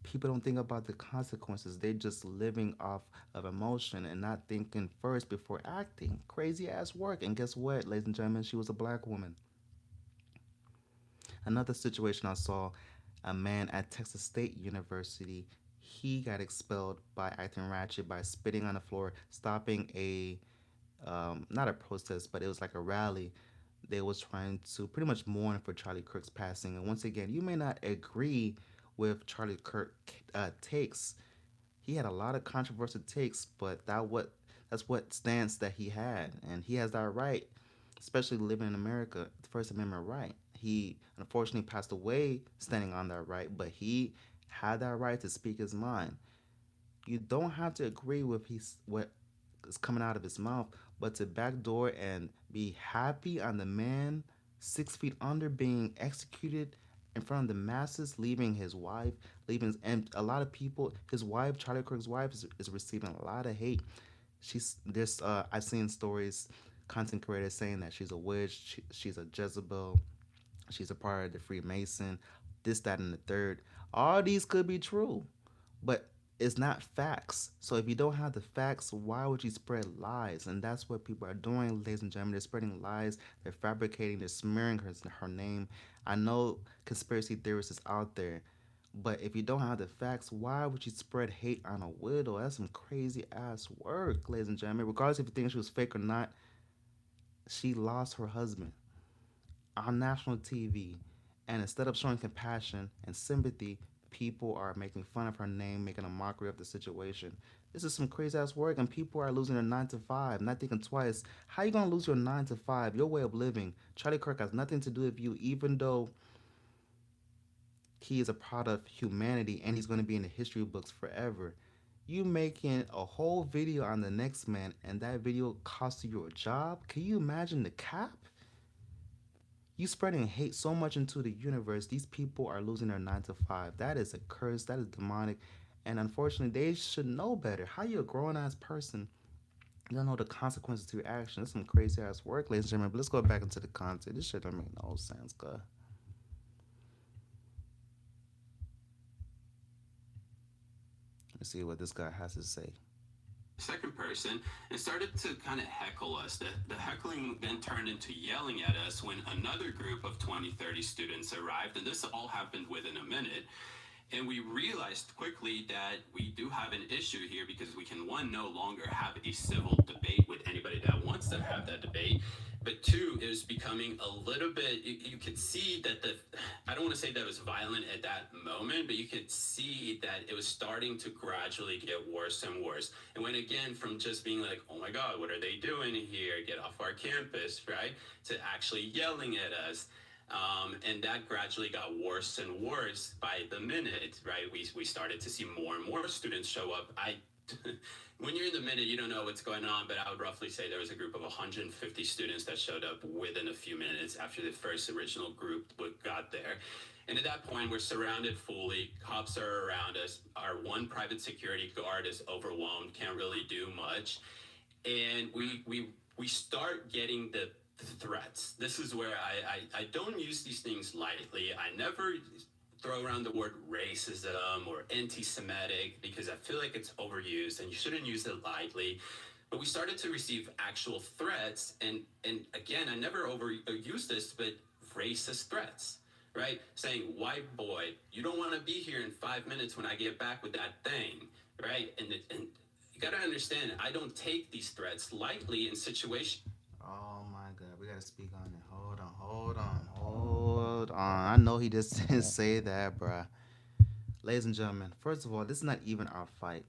People don't think about the consequences. They're just living off of emotion and not thinking first before acting. Crazy ass work. And guess what, ladies and gentlemen? She was a black woman. Another situation I saw, a man at Texas State University, he got expelled by acting ratchet, by spitting on the floor, stopping a, not a protest, but it was like a rally. They was trying to pretty much mourn for Charlie Kirk's passing. And once again, you may not agree with Charlie Kirk takes. He had a lot of controversial takes, but that's what stance that he had, and he has that right, especially living in America, the First Amendment right. He unfortunately passed away standing on that right, but he had that right to speak his mind. You don't have to agree with what is coming out of his mouth, but to backdoor and be happy on the man 6 feet under being executed in front of the masses, leaving his wife, and a lot of people. His wife, Charlie Kirk's wife, is receiving a lot of hate. I've seen stories, content creators saying that she's a witch, she's a Jezebel, she's a part of the Freemason, this, that, and the third. All these could be true, but it's not facts. So if you don't have the facts, why would you spread lies? And that's what people are doing, ladies and gentlemen. They're spreading lies. They're fabricating. They're smearing her name. I know conspiracy theorists is out there, but if you don't have the facts, why would you spread hate on a widow? That's some crazy ass work, ladies and gentlemen. Regardless if you think she was fake or not, she lost her husband on national TV. And instead of showing compassion and sympathy, people are making fun of her name, making a mockery of the situation. This is some crazy ass work, and people are losing their 9 to 5, not thinking twice. How you gonna lose your 9 to 5, your way of living? Charlie Kirk has nothing to do with you, even though he is a part of humanity and he's gonna be in the history books forever. You making a whole video on the next man, and that video cost you your job? Can you imagine the cap? You spreading hate so much into the universe, these people are losing their 9 to 5. That is a curse, that is demonic, and unfortunately, they should know better. How you a grown ass person? You don't know the consequences to your actions. That's some crazy ass work, ladies and gentlemen. But let's go back into the content. This shit don't make no sense, God. Let's see what this guy has to say. Second person and started to kind of heckle us. The heckling then turned into yelling at us when another group of 20, 30 students arrived, and this all happened within a minute. And we realized quickly that we do have an issue here because we can, one, no longer have a civil debate with anybody that wants to have that debate. But two, it was becoming a little bit, you could see that I don't want to say that it was violent at that moment, but you could see that it was starting to gradually get worse and worse. And went again from just being like, oh my God, what are they doing here? Get off our campus, right? To actually yelling at us. And that gradually got worse and worse by the minute, right? We started to see more and more students show up. When you're in the minute, you don't know what's going on, but I would roughly say there was a group of 150 students that showed up within a few minutes after the first original group got there. And at that point, we're surrounded fully. Cops are around us. Our one private security guard is overwhelmed, can't really do much. And we start getting the threats. This is where I don't use these things lightly. I never throw around the word racism or anti-Semitic because I feel like it's overused and you shouldn't use it lightly. But we started to receive actual threats, and again, I never overuse this, but racist threats, right? Saying, white boy, you don't want to be here in 5 minutes when I get back with that thing, right? And you got to understand, I don't take these threats lightly in situations. Oh my God, we gotta speak on it. Hold on. I know he just didn't say that, bruh. Ladies and gentlemen, first of all, this is not even our fight.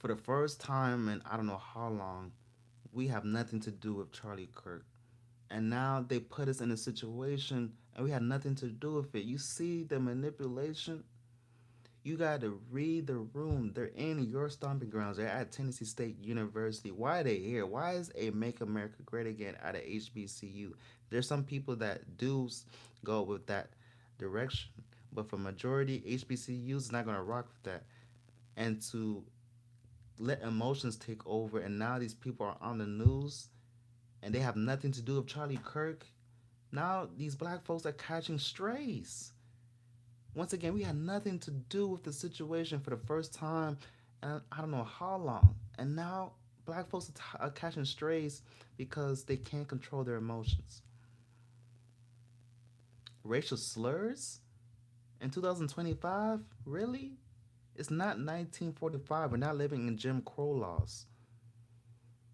For the first time in I don't know how long, we have nothing to do with Charlie Kirk. And now they put us in a situation and we had nothing to do with it. You see the manipulation? You got to read the room. They're in your stomping grounds. They're at Tennessee State University. Why are they here? Why is a Make America Great Again at a HBCU? There's some people that do go with that direction, but for majority HBCUs, it's not gonna rock with that. And to let emotions take over, and now these people are on the news, and they have nothing to do with Charlie Kirk. Now these black folks are catching strays. Once again, we had nothing to do with the situation for the first time, and I don't know how long. And now black folks are catching strays because they can't control their emotions. Racial slurs in 2025? Really? It's not 1945. We're not living in Jim Crow laws.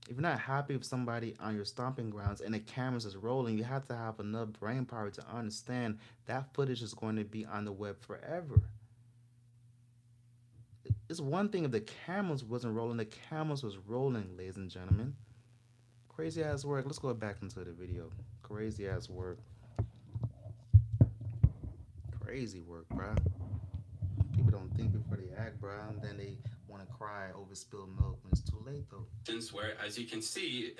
If you're not happy with somebody on your stomping grounds and the cameras is rolling, you have to have enough brain power to understand that footage is going to be on the web forever. It's one thing if the cameras wasn't rolling, the cameras was rolling, ladies and gentlemen. Crazy ass work. Let's go back into the video. Crazy ass work. Crazy work, bruh. People don't think before they act, bruh, and then they want to cry over spilled milk when it's too late, though. Where, as you can see,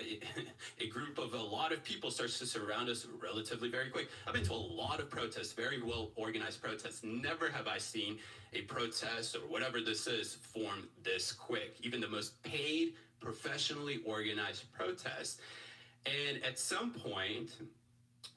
a group of a lot of people starts to surround us relatively very quick. I've been to a lot of protests, very well organized protests. Never have I seen a protest or whatever this is form this quick. Even the most paid, professionally organized protest. And at some point,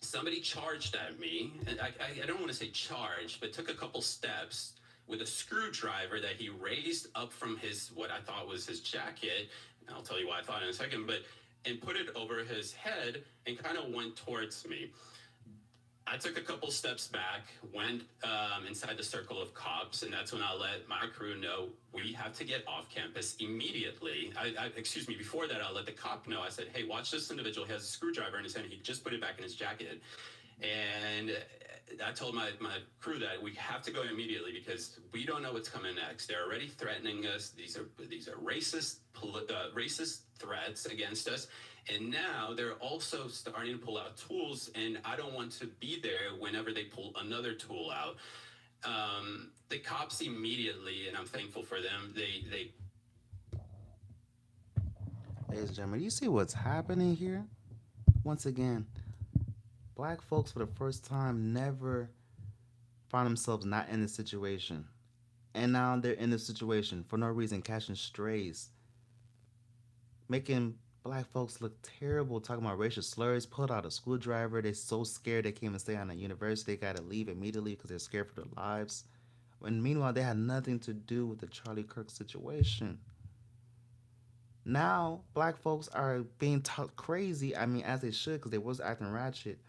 somebody charged at me, and I don't want to say charged, but took a couple steps with a screwdriver that he raised up from his, what I thought was his jacket. And I'll tell you why I thought in a second, but, and put it over his head and kind of went towards me. I took a couple steps back, went inside the circle of cops, and that's when I let my crew know we have to get off campus immediately. Excuse me, before that, I let the cop know. I said, hey, watch this individual. He has a screwdriver in his hand. He just put it back in his jacket. And I told my crew that we have to go immediately because we don't know what's coming next. They're already threatening us. These are racist threats against us. And now they're also starting to pull out tools, and I don't want to be there whenever they pull another tool out. The cops immediately, and I'm thankful for them, they Ladies and gentlemen, you see what's happening here? Once again, black folks for the first time never found themselves not in this situation. And now they're in this situation for no reason, catching strays, making black folks look terrible, talking about racial slurs, pulled out a screwdriver. They're so scared they can't even stay on the university. They gotta leave immediately because they're scared for their lives. When meanwhile, they had nothing to do with the Charlie Kirk situation. Now, black folks are being taught crazy. I mean, as they should, because they was acting ratchet.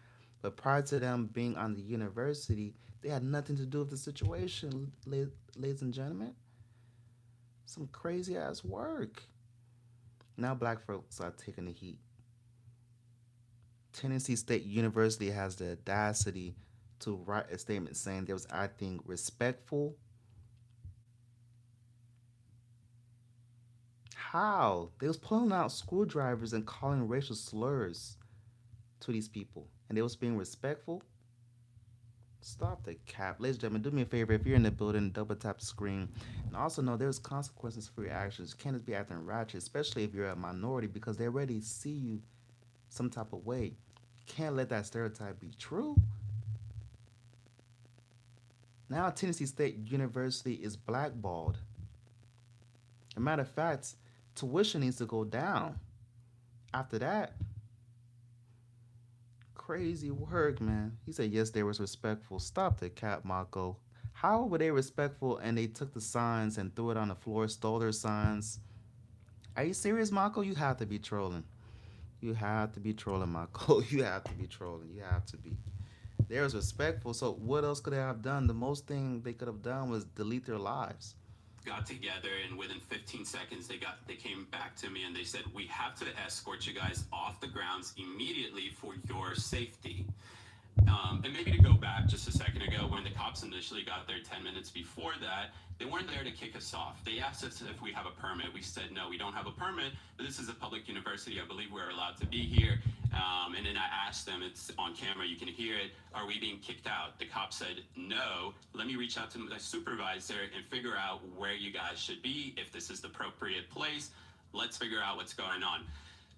But prior to them being on the university, They had nothing to do with the situation, ladies and gentlemen. Some crazy ass work. Now black folks are taking the heat. Tennessee State University has the audacity to write a statement saying they was acting respectful. How? They was pulling out screwdrivers and calling racial slurs to these people. And they was being respectful. Stop the cap. Ladies and gentlemen, do me a favor. If you're in the building, double tap the screen. And also know there's consequences for your actions. You can't just be acting ratchet, especially if you're a minority, because they already see you some type of way. You can't let that stereotype be true. Now Tennessee State University is blackballed. As a matter of fact, tuition needs to go down. After that, crazy work, man. He said yes, they was respectful. Stop the cap, Mako. How were they respectful and they took the signs and threw it on the floor, stole their signs? Are you serious, Mako? You have to be trolling. You have to be trolling, Mako. You have to be trolling. You have to be. They was respectful. So what else could they have done? The most thing they could have done was delete their lives. Got together, and within 15 seconds they came back to me and they said, we have to escort you guys off the grounds immediately for your safety. And maybe to go back just a second ago, when the cops initially got there 10 minutes before that, they weren't there to kick us off. They asked us if we have a permit. We said, no, we don't have a permit, but this is a public university. I believe we're allowed to be here. And then I asked them, it's on camera, you can hear it, are we being kicked out? The cop said, no, let me reach out to my supervisor and figure out where you guys should be, if this is the appropriate place. Let's figure out what's going on.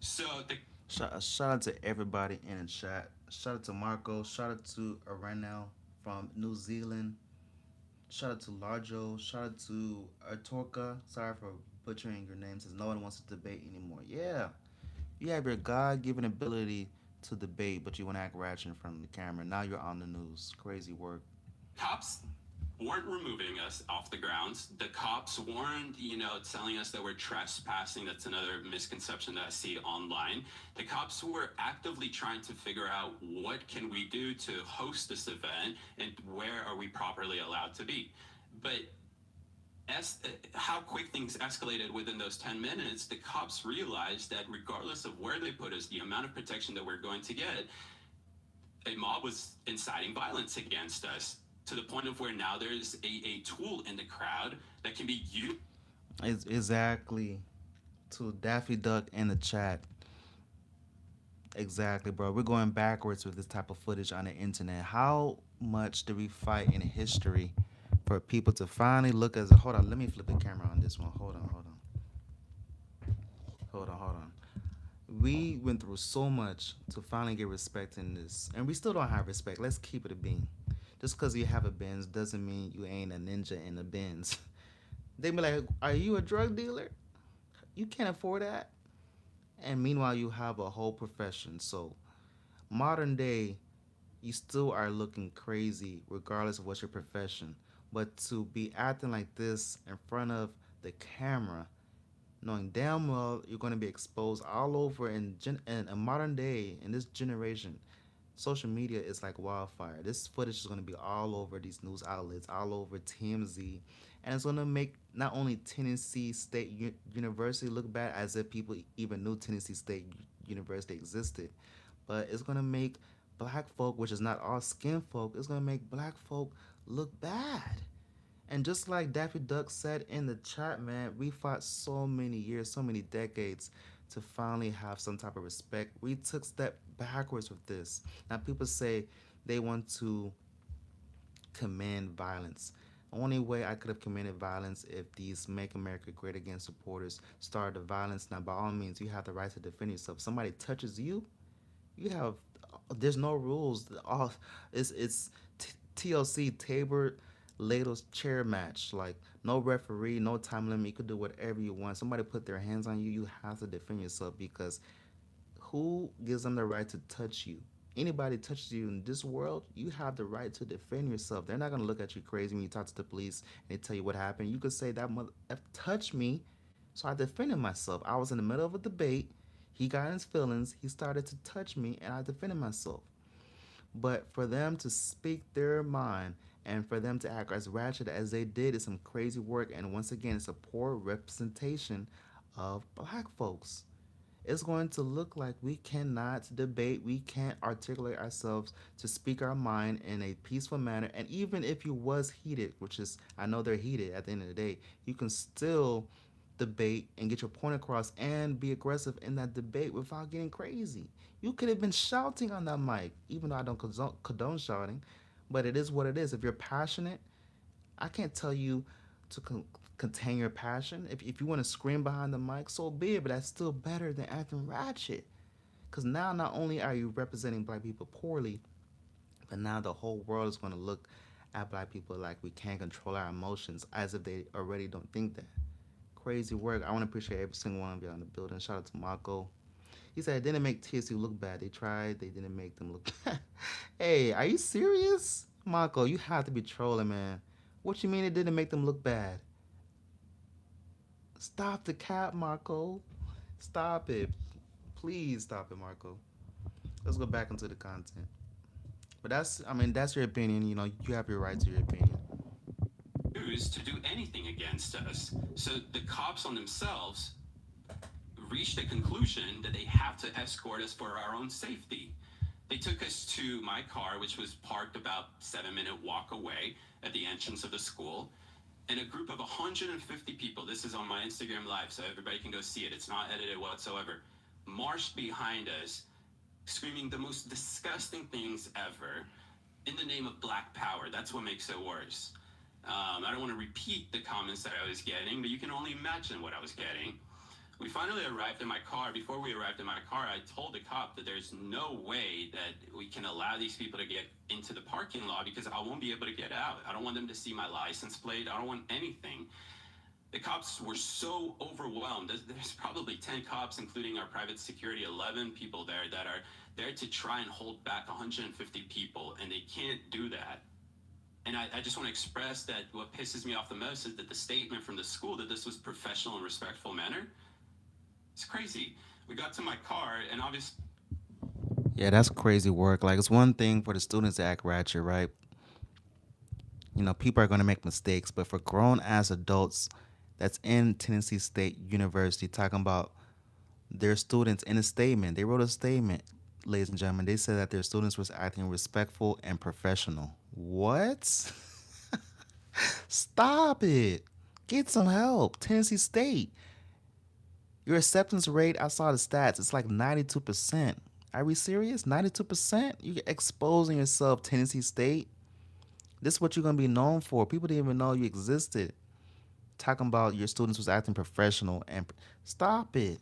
So the Shout out to everybody in the chat. Shout out to Marco. Shout out to Arenel from New Zealand. Shout out to Larjo. Shout out to Artorka. Sorry for butchering your name, since no one wants to debate anymore. Yeah, you have your God-given ability to debate, but you want to act ratchet in front of the camera. Now you're on the news. Crazy work. cops weren't removing us off the grounds. The cops weren't, telling us that we're trespassing. That's another misconception that I see online. The cops were actively trying to figure out what can we do to host this event and where are we properly allowed to be. But as how quick things escalated within those 10 minutes, the cops realized that regardless of where they put us, the amount of protection that we're going to get, a mob was inciting violence against us, to the point of where now there's a tool in the crowd that can be used. Exactly. To Daffy Duck in the chat. Exactly, bro. We're going backwards with this type of footage on the internet. How much do we fight in history for people to finally look as a... Hold on, let me flip the camera on this one. Hold on. We went through so much to finally get respect in this. And we still don't have respect. Let's keep it a bean. Just because you have a Benz doesn't mean you ain't a ninja in a Benz. They be like, are you a drug dealer? You can't afford that. And meanwhile, you have a whole profession. So modern day, you still are looking crazy regardless of what's your profession. But to be acting like this in front of the camera, knowing damn well you're going to be exposed all over in a modern day, in this generation, social media is like wildfire. This footage is going to be all over these news outlets, all over TMZ, and it's going to make not only Tennessee State University look bad, as if people even knew Tennessee State University existed, but it's going to make black folk, which is not all skin folk, it's going to make black folk look bad. And just like Daffy Duck said in the chat, man, we fought so many years, so many decades to finally have some type of respect. We took step backwards with this. Now people say they want to commend violence. The only way I could have commended violence if these Make America Great Again supporters started the violence. Now by all means, you have the right to defend yourself. If somebody touches you, you have, there's no rules. All it's TLC, table ladles chair match. Like no referee, no time limit. You could do whatever you want. Somebody put their hands on you, you have to defend yourself, because who gives them the right to touch you? Anybody touches you in this world, you have the right to defend yourself. They're not gonna look at you crazy when you talk to the police and they tell you what happened. You could say that mother F touched me, so I defended myself. I was in the middle of a debate. He got in his feelings. He started to touch me, and I defended myself. But for them to speak their mind And for them to act as ratchet as they did is some crazy work. And once again, it's a poor representation of black folks. It's going to look like we cannot debate, we can't articulate ourselves to speak our mind in a peaceful manner. And even if you was heated, which is, I know they're heated at the end of the day, you can still debate and get your point across and be aggressive in that debate without getting crazy. You could have been shouting on that mic, even though I don't condone shouting, but it is what it is. If you're passionate, I can't tell you to contain your passion. If you want to scream behind the mic, so be it, but that's still better than acting ratchet. Because now not only are you representing black people poorly, but now the whole world is going to look at black people like we can't control our emotions as if they already don't think that. Crazy work. I want to appreciate every single one of y'all in the building. Shout out to Marco. He said it didn't make TSU look bad. They tried, they didn't make them look bad. Hey, are you serious? Marco, you have to be trolling, man. What you mean it didn't make them look bad? Stop the cap, Marco. Stop it. Please stop it, Marco. Let's go back into the content. But that's your opinion. You know, you have your right to your opinion. To do anything against us. So the cops on themselves reached a conclusion that they have to escort us for our own safety. They took us to my car, which was parked about 7-minute walk away at the entrance of the school. And a group of 150 people, this is on my Instagram live, so everybody can go see it. It's not edited whatsoever. Marched behind us, screaming the most disgusting things ever in the name of Black Power. That's what makes it worse. I don't want to repeat the comments that I was getting, but you can only imagine what I was getting. We finally arrived in my car. Before we arrived in my car, I told the cop that there's no way that we can allow these people to get into the parking lot because I won't be able to get out. I don't want them to see my license plate. I don't want anything. The cops were so overwhelmed. There's probably 10 cops, including our private security, 11 people there that are there to try and hold back 150 people, and they can't do that. And I just want to express that what pisses me off the most is that the statement from the school that this was professional and respectful manner, it's crazy. We got to my car, and obviously... Yeah, that's crazy work. Like, it's one thing for the students to act ratchet, right? You know, people are going to make mistakes, but for grown-ass adults that's in Tennessee State University talking about their students in a statement, they wrote a statement, ladies and gentlemen. They said that their students was acting respectful and professional. What? Stop it. Get some help. Tennessee State. Your acceptance rate, I saw the stats, it's like 92%. Are we serious? 92%? You're exposing yourself, Tennessee State. This is what you're going to be known for. People didn't even know you existed. Talking about your students was acting professional and stop it.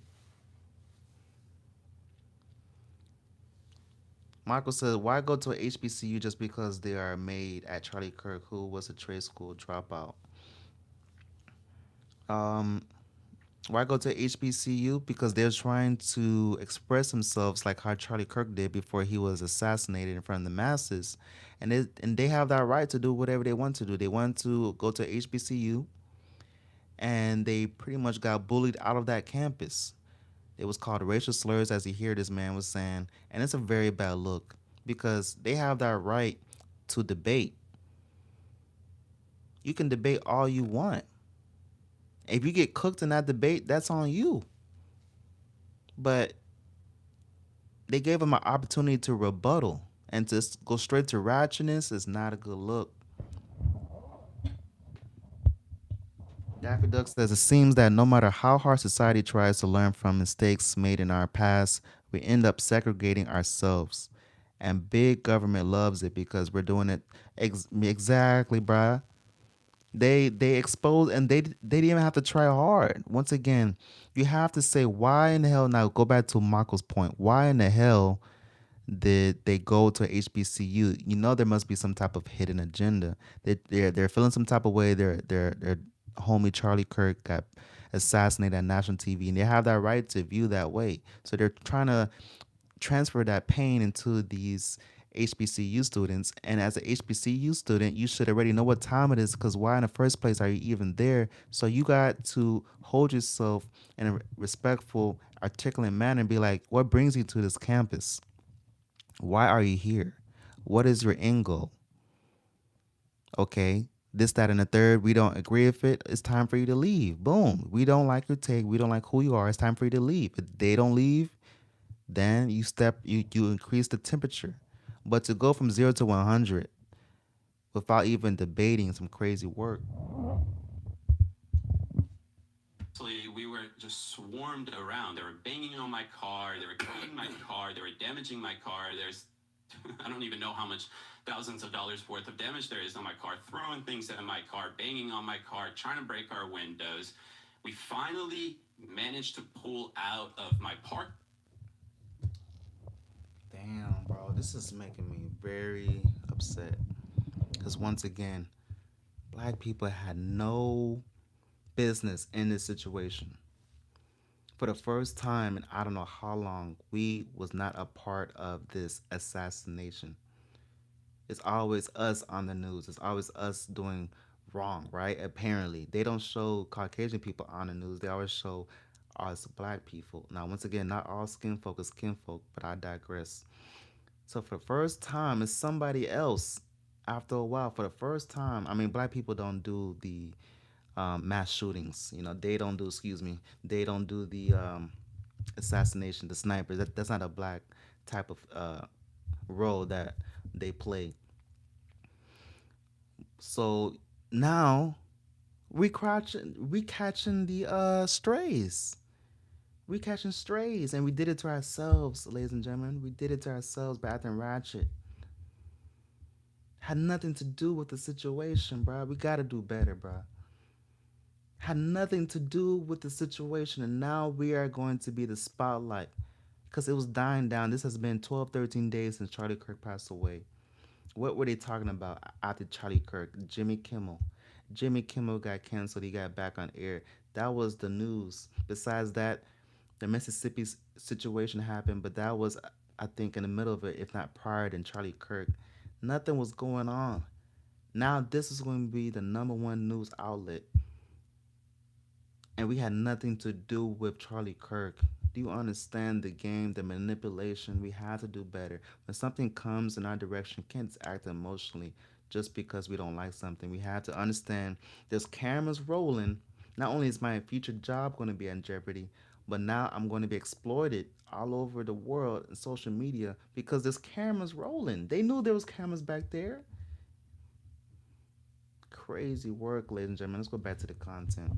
Michael says, why go to a HBCU just because they are made at Charlie Kirk, who was a trade school dropout? Why go to HBCU? Because they're trying to express themselves like how Charlie Kirk did before he was assassinated in front of the masses. And they have that right to do whatever they want to do. They want to go to HBCU, and they pretty much got bullied out of that campus. It was called racial slurs, as you hear this man was saying, and it's a very bad look because they have that right to debate. You can debate all you want. If you get cooked in that debate, that's on you. But they gave him an opportunity to rebuttal, and to go straight to ratchetness is not a good look. Daffy Duck says, it seems that no matter how hard society tries to learn from mistakes made in our past, we end up segregating ourselves. And big government loves it because we're doing it exactly, bruh. They expose, and they didn't even have to try hard. Once again, you have to say, why in the hell, now go back to Michael's point, why in the hell did they go to HBCU? You know there must be some type of hidden agenda. They're feeling some type of way. Their homie Charlie Kirk got assassinated on national TV, and they have that right to view that way. So they're trying to transfer that pain into these HBCU students. And as an HBCU student, you should already know what time it is, because why in the first place are you even there? So you got to hold yourself in a respectful, articulate manner and be like, what brings you to this campus? Why are you here? What is your end goal? Okay, this, that, and the third. We don't agree with it. It's time for you to leave. Boom. We don't like your take. We don't like who you are. It's time for you to leave. If they don't leave, then you increase the temperature. But to go from 0 to 100 without even debating some crazy work. We were just swarmed around. They were banging on my car. They were keying my car. They were damaging my car. There's, I don't even know how much thousands of dollars worth of damage there is on my car, throwing things at my car, banging on my car, trying to break our windows. We finally managed to pull out of my park. Damn, bro, this is making me very upset. Because once again, black people had no business in this situation. For the first time in I don't know how long, we was not a part of this assassination. It's always us on the news. It's always us doing wrong, right? Apparently, they don't show Caucasian people on the news. They always show us black people. Now, once again, not all skin folk is skin folk, but I digress. So for the first time, it's somebody else. After a while, for the first time, I mean, black people don't do the mass shootings. You know, they don't do. Excuse me, they don't do the assassination, the snipers. That's not a black type of role that they play. So now we catching the strays. We catching strays, and we did it to ourselves, ladies and gentlemen. We did it to ourselves by acting ratchet. Had nothing to do with the situation, bro. We gotta do better, bro. Had nothing to do with the situation, and now we are going to be the spotlight because it was dying down. This has been 12, 13 days since Charlie Kirk passed away. What were they talking about after Charlie Kirk? Jimmy Kimmel. Jimmy Kimmel got canceled. He got back on air. That was the news. Besides that, the Mississippi situation happened, but that was, I think, in the middle of it, if not prior than Charlie Kirk. Nothing was going on. Now this is going to be the number one news outlet, and we had nothing to do with Charlie Kirk. Do you understand the game, the manipulation? We have to do better. When something comes in our direction, we can't act emotionally just because we don't like something. We have to understand there's cameras rolling. Not only is my future job going to be in jeopardy, but now I'm going to be exploited all over the world in social media because there's cameras rolling. They knew there was cameras back there. Crazy work, ladies and gentlemen. Let's go back to the content.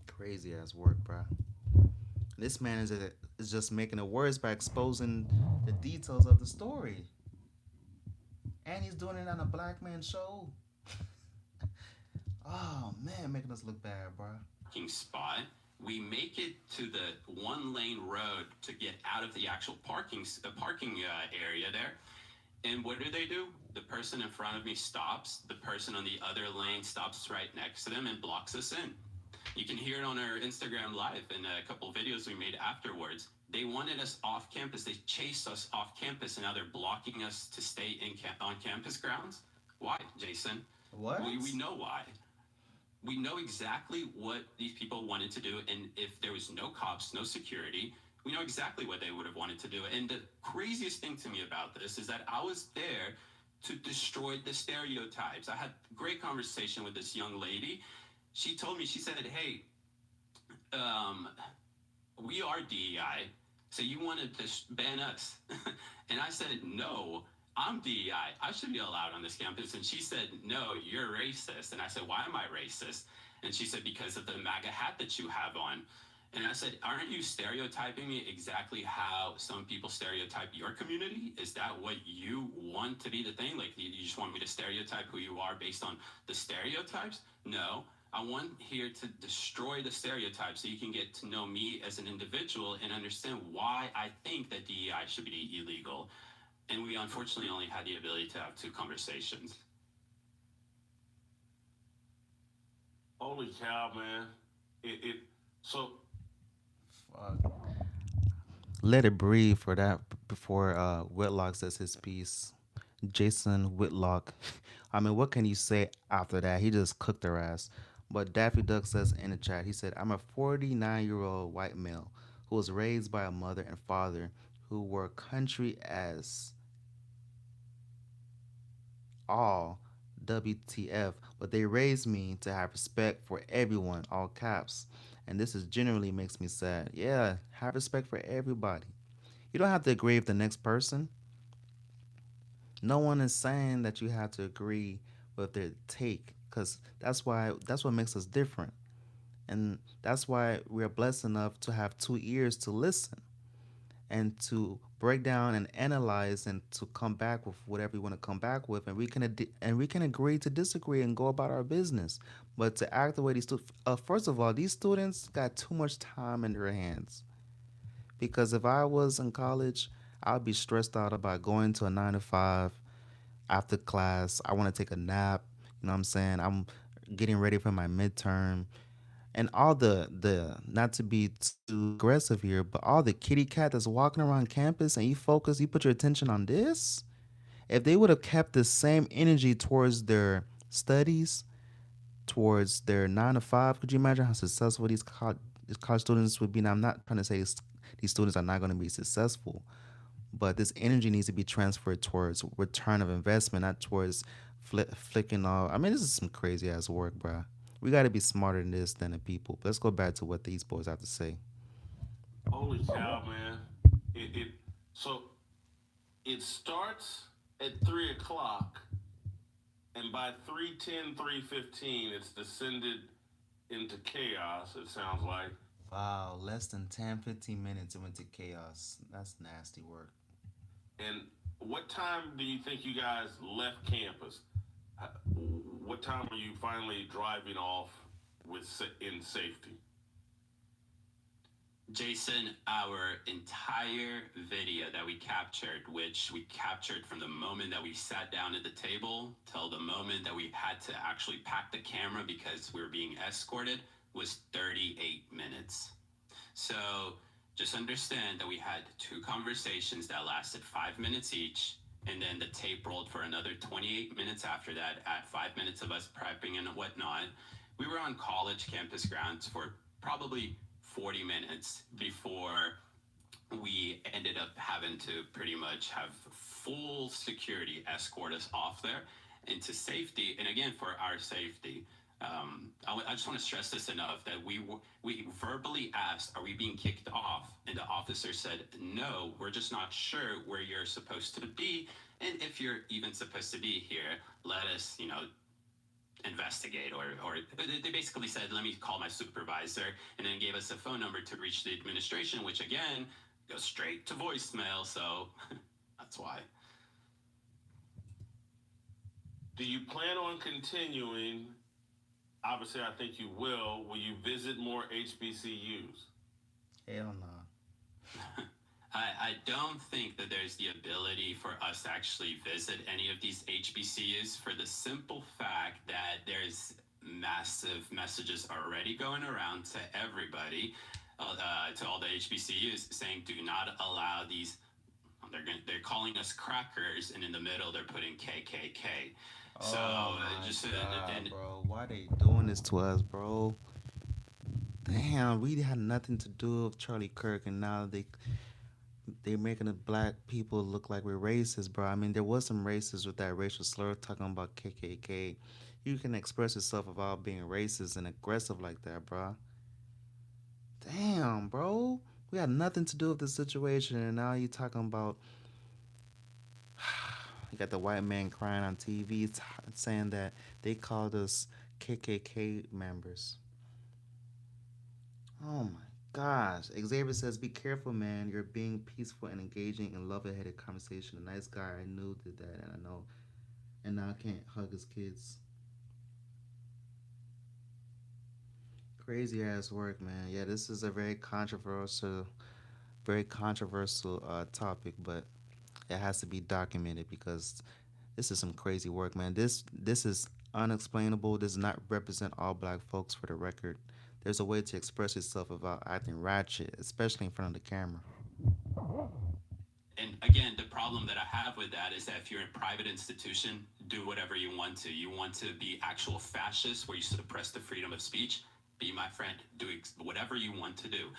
Crazy ass work, bro. This man is just making it worse by exposing the details of the story, and he's doing it on a black man show. Oh man, making us look bad, bro. Spot. We make it to the one lane road to get out of the actual parking area there. And what do? The person in front of me stops. The person on the other lane stops right next to them and blocks us in. You can hear it on our Instagram live and a couple videos we made afterwards. They wanted us off campus. They chased us off campus, and now they're blocking us to stay on campus grounds. Why, Jason? What? We know why. We know exactly what these people wanted to do, and if there was no cops, no security, we know exactly what they would have wanted to do. And the craziest thing to me about this is that I was there to destroy the stereotypes. I had a great conversation with this young lady. She told me, she said, hey, we are DEI, so you wanted to ban us. And I said, no, I'm DEI. I should be allowed on this campus. And she said, no, you're racist. And I said, why am I racist? And she said, because of the MAGA hat that you have on. And I said, aren't you stereotyping me exactly how some people stereotype your community? Is that what you want to be the thing? Like, you just want me to stereotype who you are based on the stereotypes? No. I want here to destroy the stereotypes so you can get to know me as an individual and understand why I think that DEI should be illegal. And we unfortunately only had the ability to have 2 conversations. Holy cow, man. So Fuck. Let it breathe for that before Whitlock says his piece. Jason Whitlock. I mean, what can you say after that? He just cooked their ass. But Daffy Duck says in the chat, he said, I'm a 49-year-old white male who was raised by a mother and father who were country as all WTF, but they raised me to have respect for everyone, all caps. And this is generally makes me sad. Yeah, have respect for everybody. You don't have to agree with the next person. No one is saying that you have to agree with their take, because that's what makes us different. And that's why we're blessed enough to have two ears to listen and to break down and analyze and to come back with whatever we want to come back with, and we can agree to disagree and go about our business. But to act the way first of all, these students got too much time in their hands. Because if I was in college, I'd be stressed out about going to a 9 to 5 after class. I want to take a nap. You know what I'm saying? I'm getting ready for my midterm and all the not to be too aggressive here, but all the kitty cat that's walking around campus and you put your attention on this. If they would have kept the same energy towards their studies, towards their 9 to 5, could you imagine how successful these college students would be? Now, I'm not trying to say these students are not going to be successful, but this energy needs to be transferred towards return of investment, not towards flicking off. I mean, this is some crazy ass work, bro. We got to be smarter than this than the people. But let's go back to what these boys have to say. Holy cow, man! It so it starts at 3 o'clock, and by 3:10, 3:15, it's descended into chaos. It sounds like. Wow, less than 10, 15 minutes it went to chaos. That's nasty work. And what time do you think you guys left campus? Uh, What time were you finally driving off in safety? Jason, our entire video that we captured, which we captured from the moment that we sat down at the table till the moment that we had to actually pack the camera because we were being escorted, was 38 minutes. So just understand that we had two conversations that lasted 5 minutes each, and then the tape rolled for another 28 minutes after that, at 5 minutes of us prepping and whatnot. We were on college campus grounds for probably 40 minutes before we ended up having to pretty much have full security escort us off there into safety. And again, for our safety, I just want to stress this enough that we verbally asked, "Are we being kicked off?" And the officer said, "No, we're just not sure where you're supposed to be, and if you're even supposed to be here, let us, investigate." Or they basically said, "Let me call my supervisor," and then gave us a phone number to reach the administration, which again goes straight to voicemail. So that's why. Do you plan on continuing? Obviously, I think you will. Will you visit more HBCUs? Hell no. I don't think that there's the ability for us to actually visit any of these HBCUs for the simple fact that there's massive messages already going around to everybody, to all the HBCUs, saying do not allow these. They're calling us crackers, and in the middle they're putting KKK. So Oh my just god, and bro. Why they doing this to us, bro? Damn, we had nothing to do with Charlie Kirk, and now they making the black people look like we're racist, bro. I mean, there was some racist with that racial slur talking about KKK. You can express yourself without being racist and aggressive like that, bro. Damn, bro. We had nothing to do with this situation, and now you talking about you got the white man crying on TV saying that they called us KKK members. Oh my gosh. Xavier says, "Be careful, man. You're being peaceful and engaging in love headed conversation. A nice guy I knew did that, and I know, and now I can't hug his kids." Crazy ass work, man. Yeah, this is a very controversial topic, but it has to be documented because this is some crazy work, man. This is unexplainable. Does not represent all black folks for the record. There's a way to express yourself without acting ratchet, especially in front of the camera. And again, the problem that I have with that is that if you're a private institution, do whatever you want to. You want to be actual fascist where you suppress the freedom of speech, be my friend, do whatever you want to do.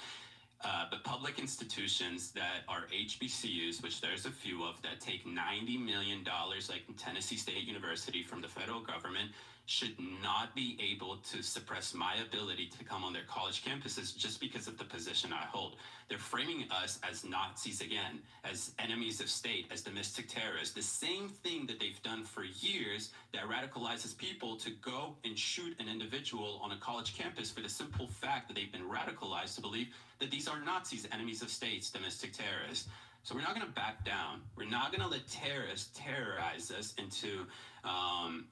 But public institutions that are HBCUs, which there's a few of, that take $90 million, like Tennessee State University, from the federal government, should not be able to suppress my ability to come on their college campuses just because of the position I hold. They're framing us as Nazis again, as enemies of state, as domestic terrorists, the same thing that they've done for years that radicalizes people to go and shoot an individual on a college campus for the simple fact that they've been radicalized to believe that these are Nazis, enemies of states, domestic terrorists. So we're not going to back down. We're not going to let terrorists terrorize us into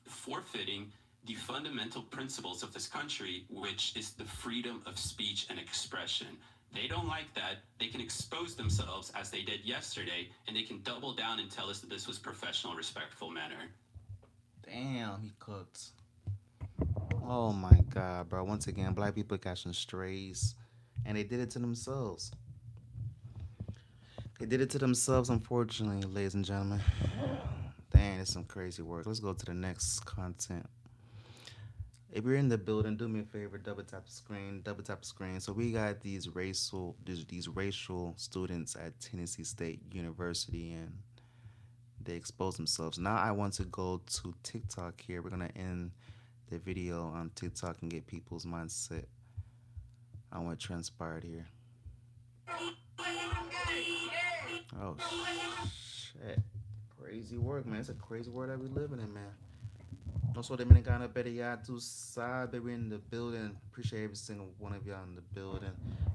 forfeiting the fundamental principles of this country, which is the freedom of speech and expression. They don't like that. They can expose themselves as they did yesterday, and they can double down and tell us that this was professional, respectful manner. Damn, he cooked. Oh my God, bro. Once again, black people catching strays. And they did it to themselves. They did it to themselves, unfortunately, ladies and gentlemen. Dang, it's some crazy work. Let's go to the next content. If you're in the building, do me a favor, double tap the screen, double tap the screen. So we got these racial students at Tennessee State University, and they expose themselves. Now I want to go to TikTok here. We're gonna end the video on TikTok and get people's mindset on what transpired here. Oh shit. Crazy work, man. It's a crazy world that we living in, man. Also, Dominicana, better y'all do side, baby, in the building. Appreciate every single one of y'all in the building.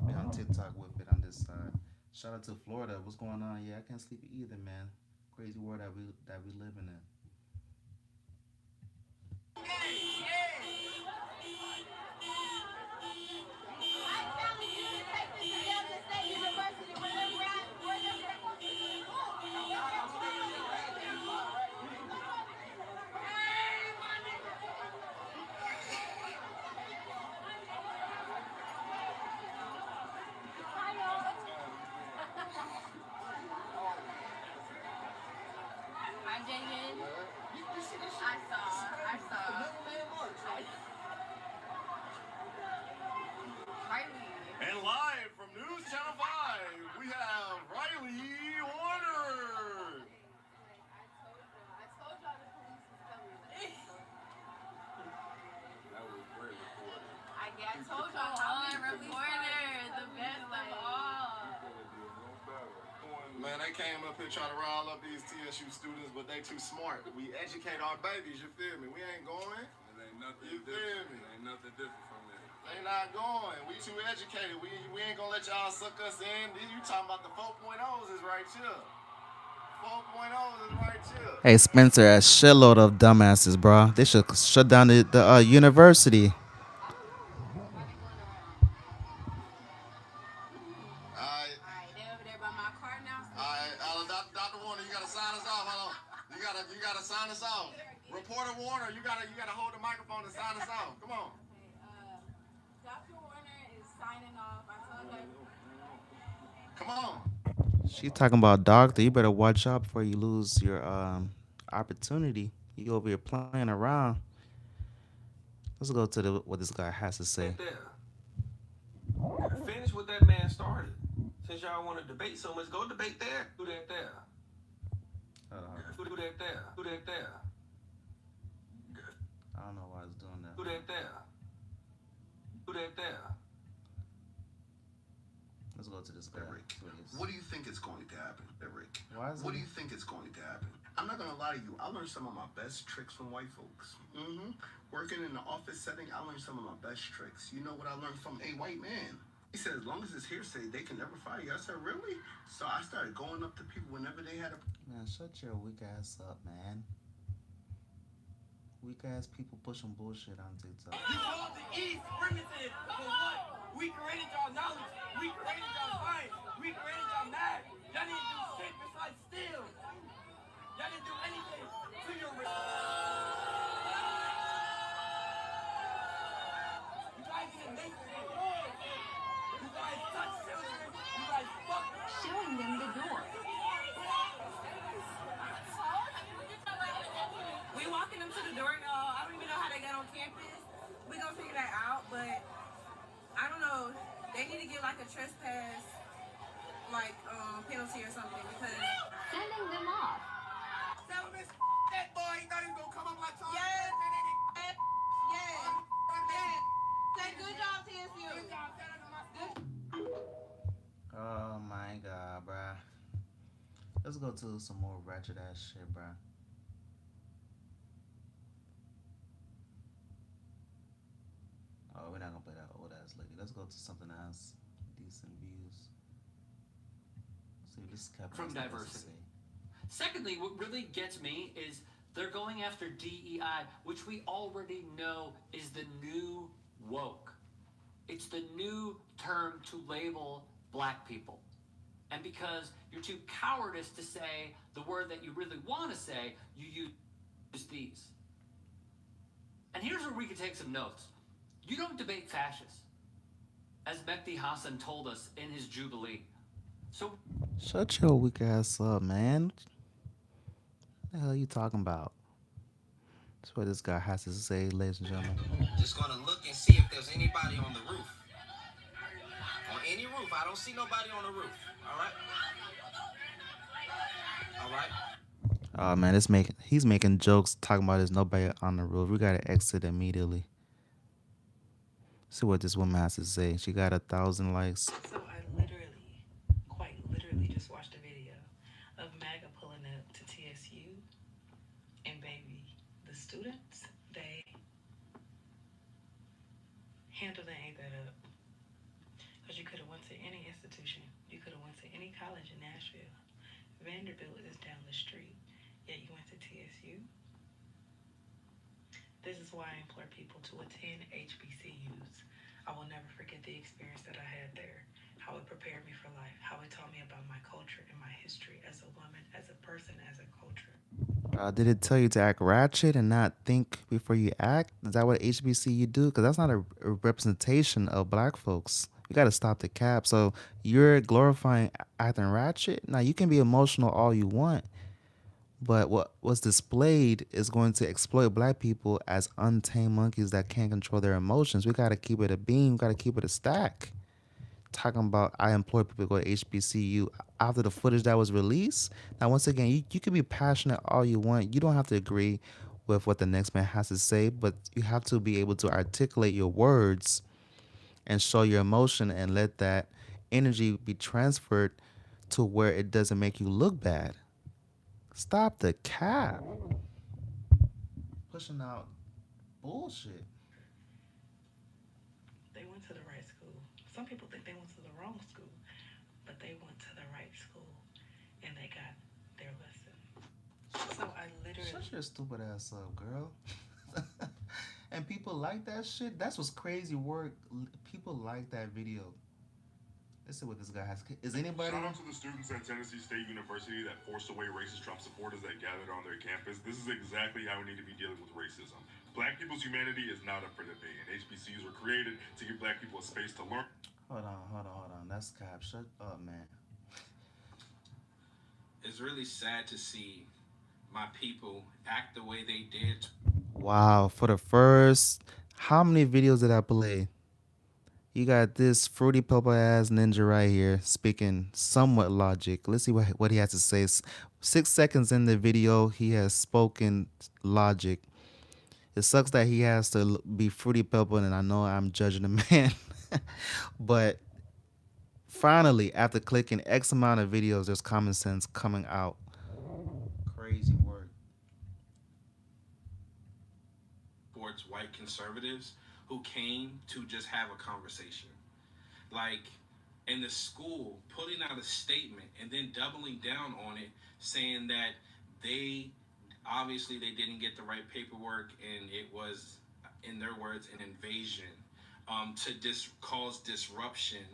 Be on TikTok with it on this side. Shout out to Florida. What's going on? Yeah, I can't sleep either, man. Crazy world that we living in. And live from News Channel 5, we have Riley Warner. That was great recording. I told y'all how reporter, the best of all. Man, they came up here trying to rile up these TSU students, but they too smart. We educate our babies, you feel me? We ain't going. It ain't nothing You different. feel me? Ain't nothing different from that. They not going. We too educated. We ain't gonna let y'all suck us in. You talking about the 4.0s is right here. 4.0s is right here. Hey, Spencer, a shitload of dumbasses, bro. They should shut down the university. Alright, They over there by my car now. Dr. Warner, you gotta sign us off. Hold on. You gotta sign us off. Reporter Warner, you gotta hold the microphone and sign us off. Come on. Dr. Warner is signing off. I told her. Come on. She talking about doctor. You better watch out before you lose your opportunity. You over here playing around. Let's go to what this guy has to say. There. Finish what that man started. Since y'all want to debate so much, go debate there. Do that there. Do that there. Do that there. I don't know why it's doing that. Do that there. Do that there. Let's go to this guy. Eric, what do you think is going to happen, Eric? What do you think is going to happen? I'm not gonna lie to you. I learned some of my best tricks from white folks. Working in the office setting, I learned some of my best tricks. You know what I learned from a white man? He said, as long as it's hearsay, they can never fire you. I said, really? So I started going up to people whenever they had a... Man, shut your weak ass up, man. Weak ass people pushing bullshit on TikTok. You called the East primitive for what? We created y'all knowledge. We created y'all science. We created y'all math. Y'all didn't do shit besides steal. Y'all didn't do anything to your race. You guys didn't make shit. You guys touched children. You guys fucked. Showing them the door. We walking them to the door. I don't even know how they got on campus. We gonna figure that out, but they need to get like a trespass, like penalty or something because Sending them off. Tell him it's that boy. He thought he was gonna come up like Charlie. yes. Say good job, TSU. Good job, tell him my school. Oh my god, bruh. Let's go to some more ratchet ass shit, bruh. Oh, we're not gonna play that old ass lady. Let's go to something that has decent views. Let's see what this cap From has to diversity. say. Secondly, what really gets me is they're going after DEI, which we already know is the new woke. It's the new term to label black people. And because you're too cowardice to say the word that you really want to say, you use these. And here's where we could take some notes. You don't debate fascists, as Mehdi Hassan told us in his Jubilee. So Shut your weak ass up, man. What the hell are you talking about? That's what this guy has to say, ladies and gentlemen. Just gonna look and see if there's anybody on the roof. On any roof. I don't see nobody on the roof. All right? All right? Oh man, he's making jokes talking about there's nobody on the roof. We gotta exit immediately. See what this woman has to say. She got 1,000 likes. So I quite literally just watched a video of MAGA pulling up to TSU, and baby, the students, they handle that ain't that up. Because you could have went to any institution. You could have went to any college in Nashville. Vanderbilt is down the street, yet you went to TSU. This is why I implore people to attend HBCUs. I will never forget the experience that I had there, how it prepared me for life, how it taught me about my culture and my history as a woman, as a person, as a culture. Did it tell you to act ratchet and not think before you act? Is that what HBCU do? Because that's not a representation of black folks. You got to stop the cap. So you're glorifying acting ratchet? Now, you can be emotional all you want. But what was displayed is going to exploit black people as untamed monkeys that can't control their emotions. We got to keep it a beam. We got to keep it a stack. Talking about I implore people to go to HBCU after the footage that was released. Now, once again, you can be passionate all you want. You don't have to agree with what the next man has to say, but you have to be able to articulate your words and show your emotion and let that energy be transferred to where it doesn't make you look bad. Stop the cap. Pushing out bullshit. They went to the right school. Some people think they went to the wrong school, but they went to the right school and they got their lesson. So I literally... Shut your stupid ass up, girl. And people like that shit. That's what's crazy work. People like that video. Let's see what this guy has. Is anybody? Shout out to the students at Tennessee State University that forced away racist Trump supporters that gathered on their campus. This is exactly how we need to be dealing with racism. Black people's humanity is not up for debate, and HBCUs were created to give black people a space to learn. Hold on. That's cap. Shut up, man. It's really sad to see my people act the way they did. Wow. For the first, how many videos did I play? You got this fruity purple ass ninja right here speaking somewhat logic. Let's see what he has to say. 6 seconds in the video, he has spoken logic. It sucks that he has to be fruity purple, and I know I'm judging the man. But finally, after clicking X amount of videos, there's common sense coming out. Crazy work. Towards white conservatives who came to just have a conversation. Like, in the school, putting out a statement and then doubling down on it, saying that they didn't get the right paperwork and it was, in their words, an invasion to cause disruption.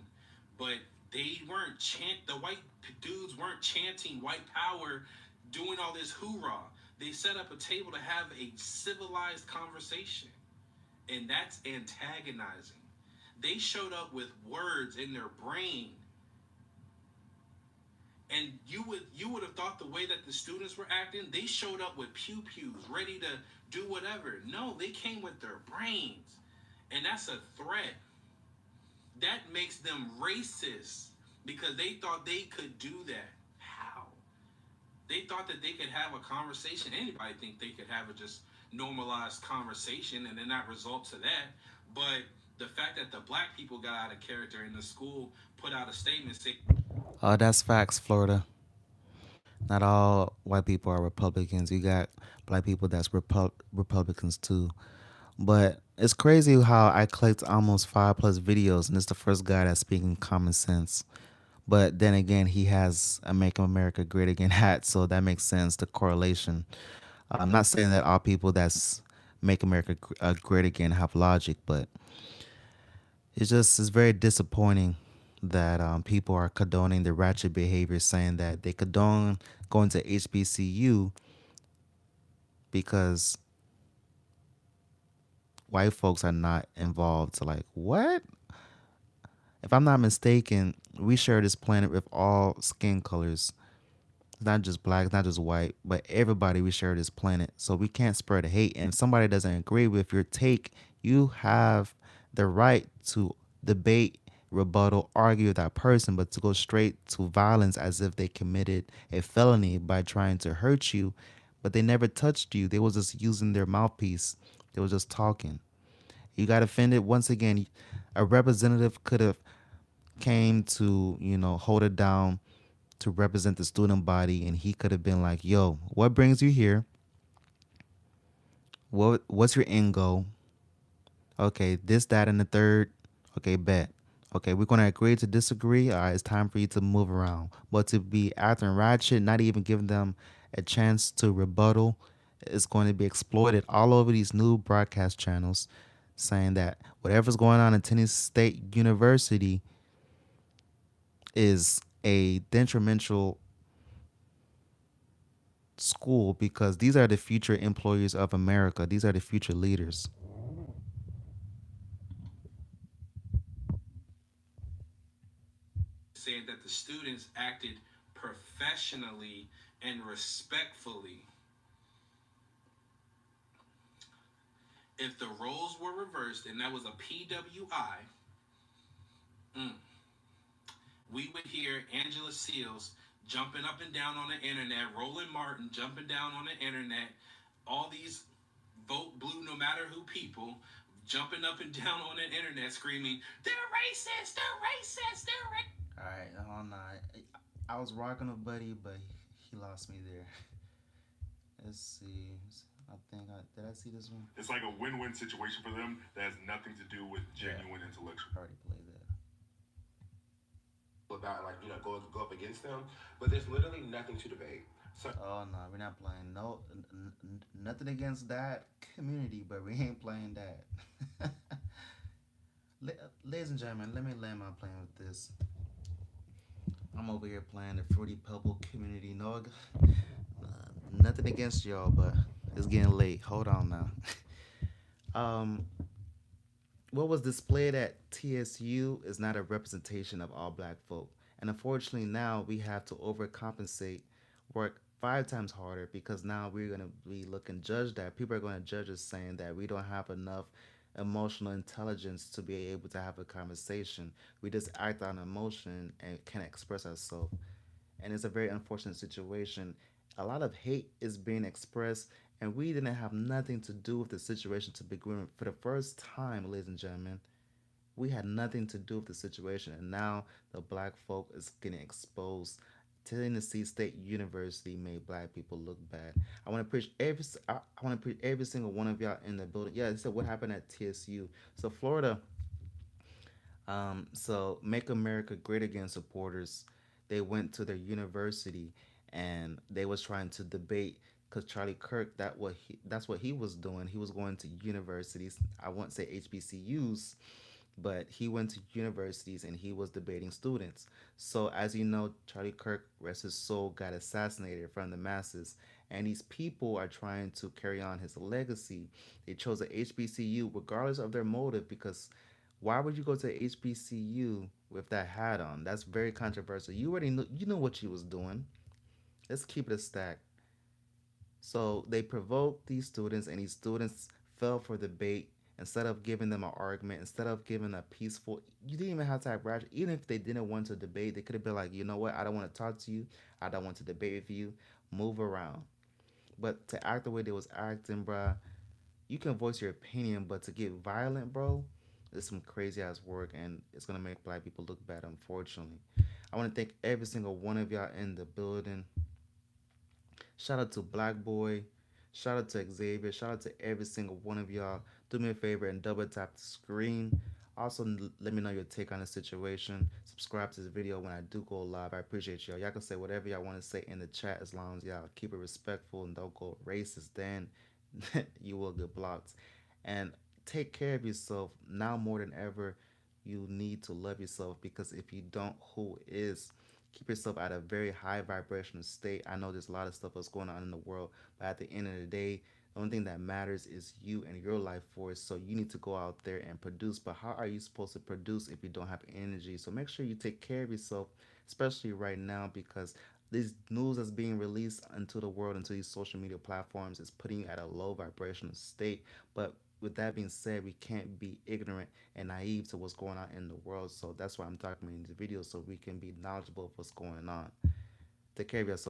But they weren't the white dudes weren't chanting white power, doing all this hoorah. They set up a table to have a civilized conversation. And that's antagonizing. They showed up with words in their brain. And you would have thought the way that the students were acting, they showed up with pew-pews, ready to do whatever. No, they came with their brains. And that's a threat. That makes them racist because they thought they could do that. How? They thought that they could have a conversation. Anybody think they could have a just normalized conversation and then not result to that. But the fact that the black people got out of character in the school put out a statement saying, That's facts, Florida. Not all white people are Republicans. You got black people that's Republicans too. But it's crazy how I clicked almost 5+ videos, and it's the first guy that's speaking common sense. But then again, he has a "Make America Great Again" hat, so that makes sense. The correlation. I'm not saying that all people that's "Make America Great Again" have logic, but it's very disappointing that people are condoning the ratchet behavior, saying that they condone going to HBCU because white folks are not involved. So like, what? If I'm not mistaken, we share this planet with all skin colors. It's not just black, it's not just white, but everybody we share this planet. So we can't spread hate. And if somebody doesn't agree with your take, you have the right to debate, rebuttal, argue with that person, but to go straight to violence as if they committed a felony by trying to hurt you, but they never touched you. They was just using their mouthpiece. They was just talking. You got offended. Once again, a representative could have came to, hold it down to represent the student body, and he could have been like, yo, what brings you here? What's your end goal? Okay, this, that, and the third. Okay, bet. Okay, we're gonna agree to disagree. All right, it's time for you to move around. But to be acting ratchet, not even giving them a chance to rebuttal, is going to be exploited all over these new broadcast channels, saying that whatever's going on in Tennessee State University is a detrimental school because these are the future employers of America. These are the future leaders. saying that the students acted professionally and respectfully. If the roles were reversed and that was a PWI, we would hear Angela Seals jumping up and down on the internet, Roland Martin jumping down on the internet, all these vote blue no matter who people jumping up and down on the internet screaming, they're racist, they're racist, they're racist. All right, hold on. I was rocking with Buddy, but he lost me there. Let's see. I think did I see this one? It's like a win-win situation for them that has nothing to do with genuine intellectual. I already played that. About go up against them, but there's literally nothing to debate. So oh no, we're not playing. No, nothing against that community, but we ain't playing that. Ladies and gentlemen, let me land my plane with this. I'm over here playing the Fruity Pebble community. No, nothing against y'all, but it's getting late. Hold on now. What was displayed at TSU is not a representation of all black folk. And unfortunately now we have to overcompensate, work 5 times harder because now we're going to be looking judged at. People are going to judge us saying that we don't have enough emotional intelligence to be able to have a conversation. We just act on emotion and can't express ourselves. And it's a very unfortunate situation. A lot of hate is being expressed, and we didn't have nothing to do with the situation to begin with. For the first time, ladies and gentlemen, we had nothing to do with the situation, and now the black folk is getting exposed. Tennessee State University made black people look bad. I want to preach every single one of y'all in the building. Yeah, so what happened at TSU? So Florida, so Make America Great Again supporters, they went to their university and they was trying to debate because Charlie Kirk, that's what he was doing. He was going to universities. I won't say HBCUs, but he went to universities and he was debating students. So as you know, Charlie Kirk, rest his soul, got assassinated from the masses. And these people are trying to carry on his legacy. They chose a HBCU regardless of their motive, because why would you go to HBCU with that hat on? That's very controversial. You already know, you know what you was doing. Let's keep it a stack. So they provoked these students, and these students fell for the bait, Instead of giving them an argument, instead of giving a peaceful, you didn't even have to have rational. Even if they didn't want to debate, they could have been like, you know what, I don't want to talk to you, I don't want to debate with you, move around. But to act the way they was acting, bruh, you can voice your opinion, but to get violent, bro, it's some crazy ass work, and it's gonna make black people look bad. Unfortunately, I want to thank every single one of y'all in the building. Shout out to Black Boy. Shout out to Xavier. Shout out to every single one of y'all. Do me a favor and double tap the screen. Also, let me know your take on the situation. Subscribe to this video when I do go live. I appreciate y'all. Y'all can say whatever y'all want to say in the chat as long as y'all keep it respectful and don't go racist. Then you will get blocked. And take care of yourself now more than ever. You need to love yourself because if you don't, who is? Keep yourself at a very high vibrational state. I know there's a lot of stuff that's going on in the world, but at the end of the day, the only thing that matters is you and your life force. So you need to go out there and produce. But how are you supposed to produce if you don't have energy? So make sure you take care of yourself, especially right now, because this news that's being released into the world, into these social media platforms, is putting you at a low vibrational state. But with that being said, we can't be ignorant and naive to what's going on in the world. So that's why I'm documenting this video so we can be knowledgeable of what's going on. Take care of yourself.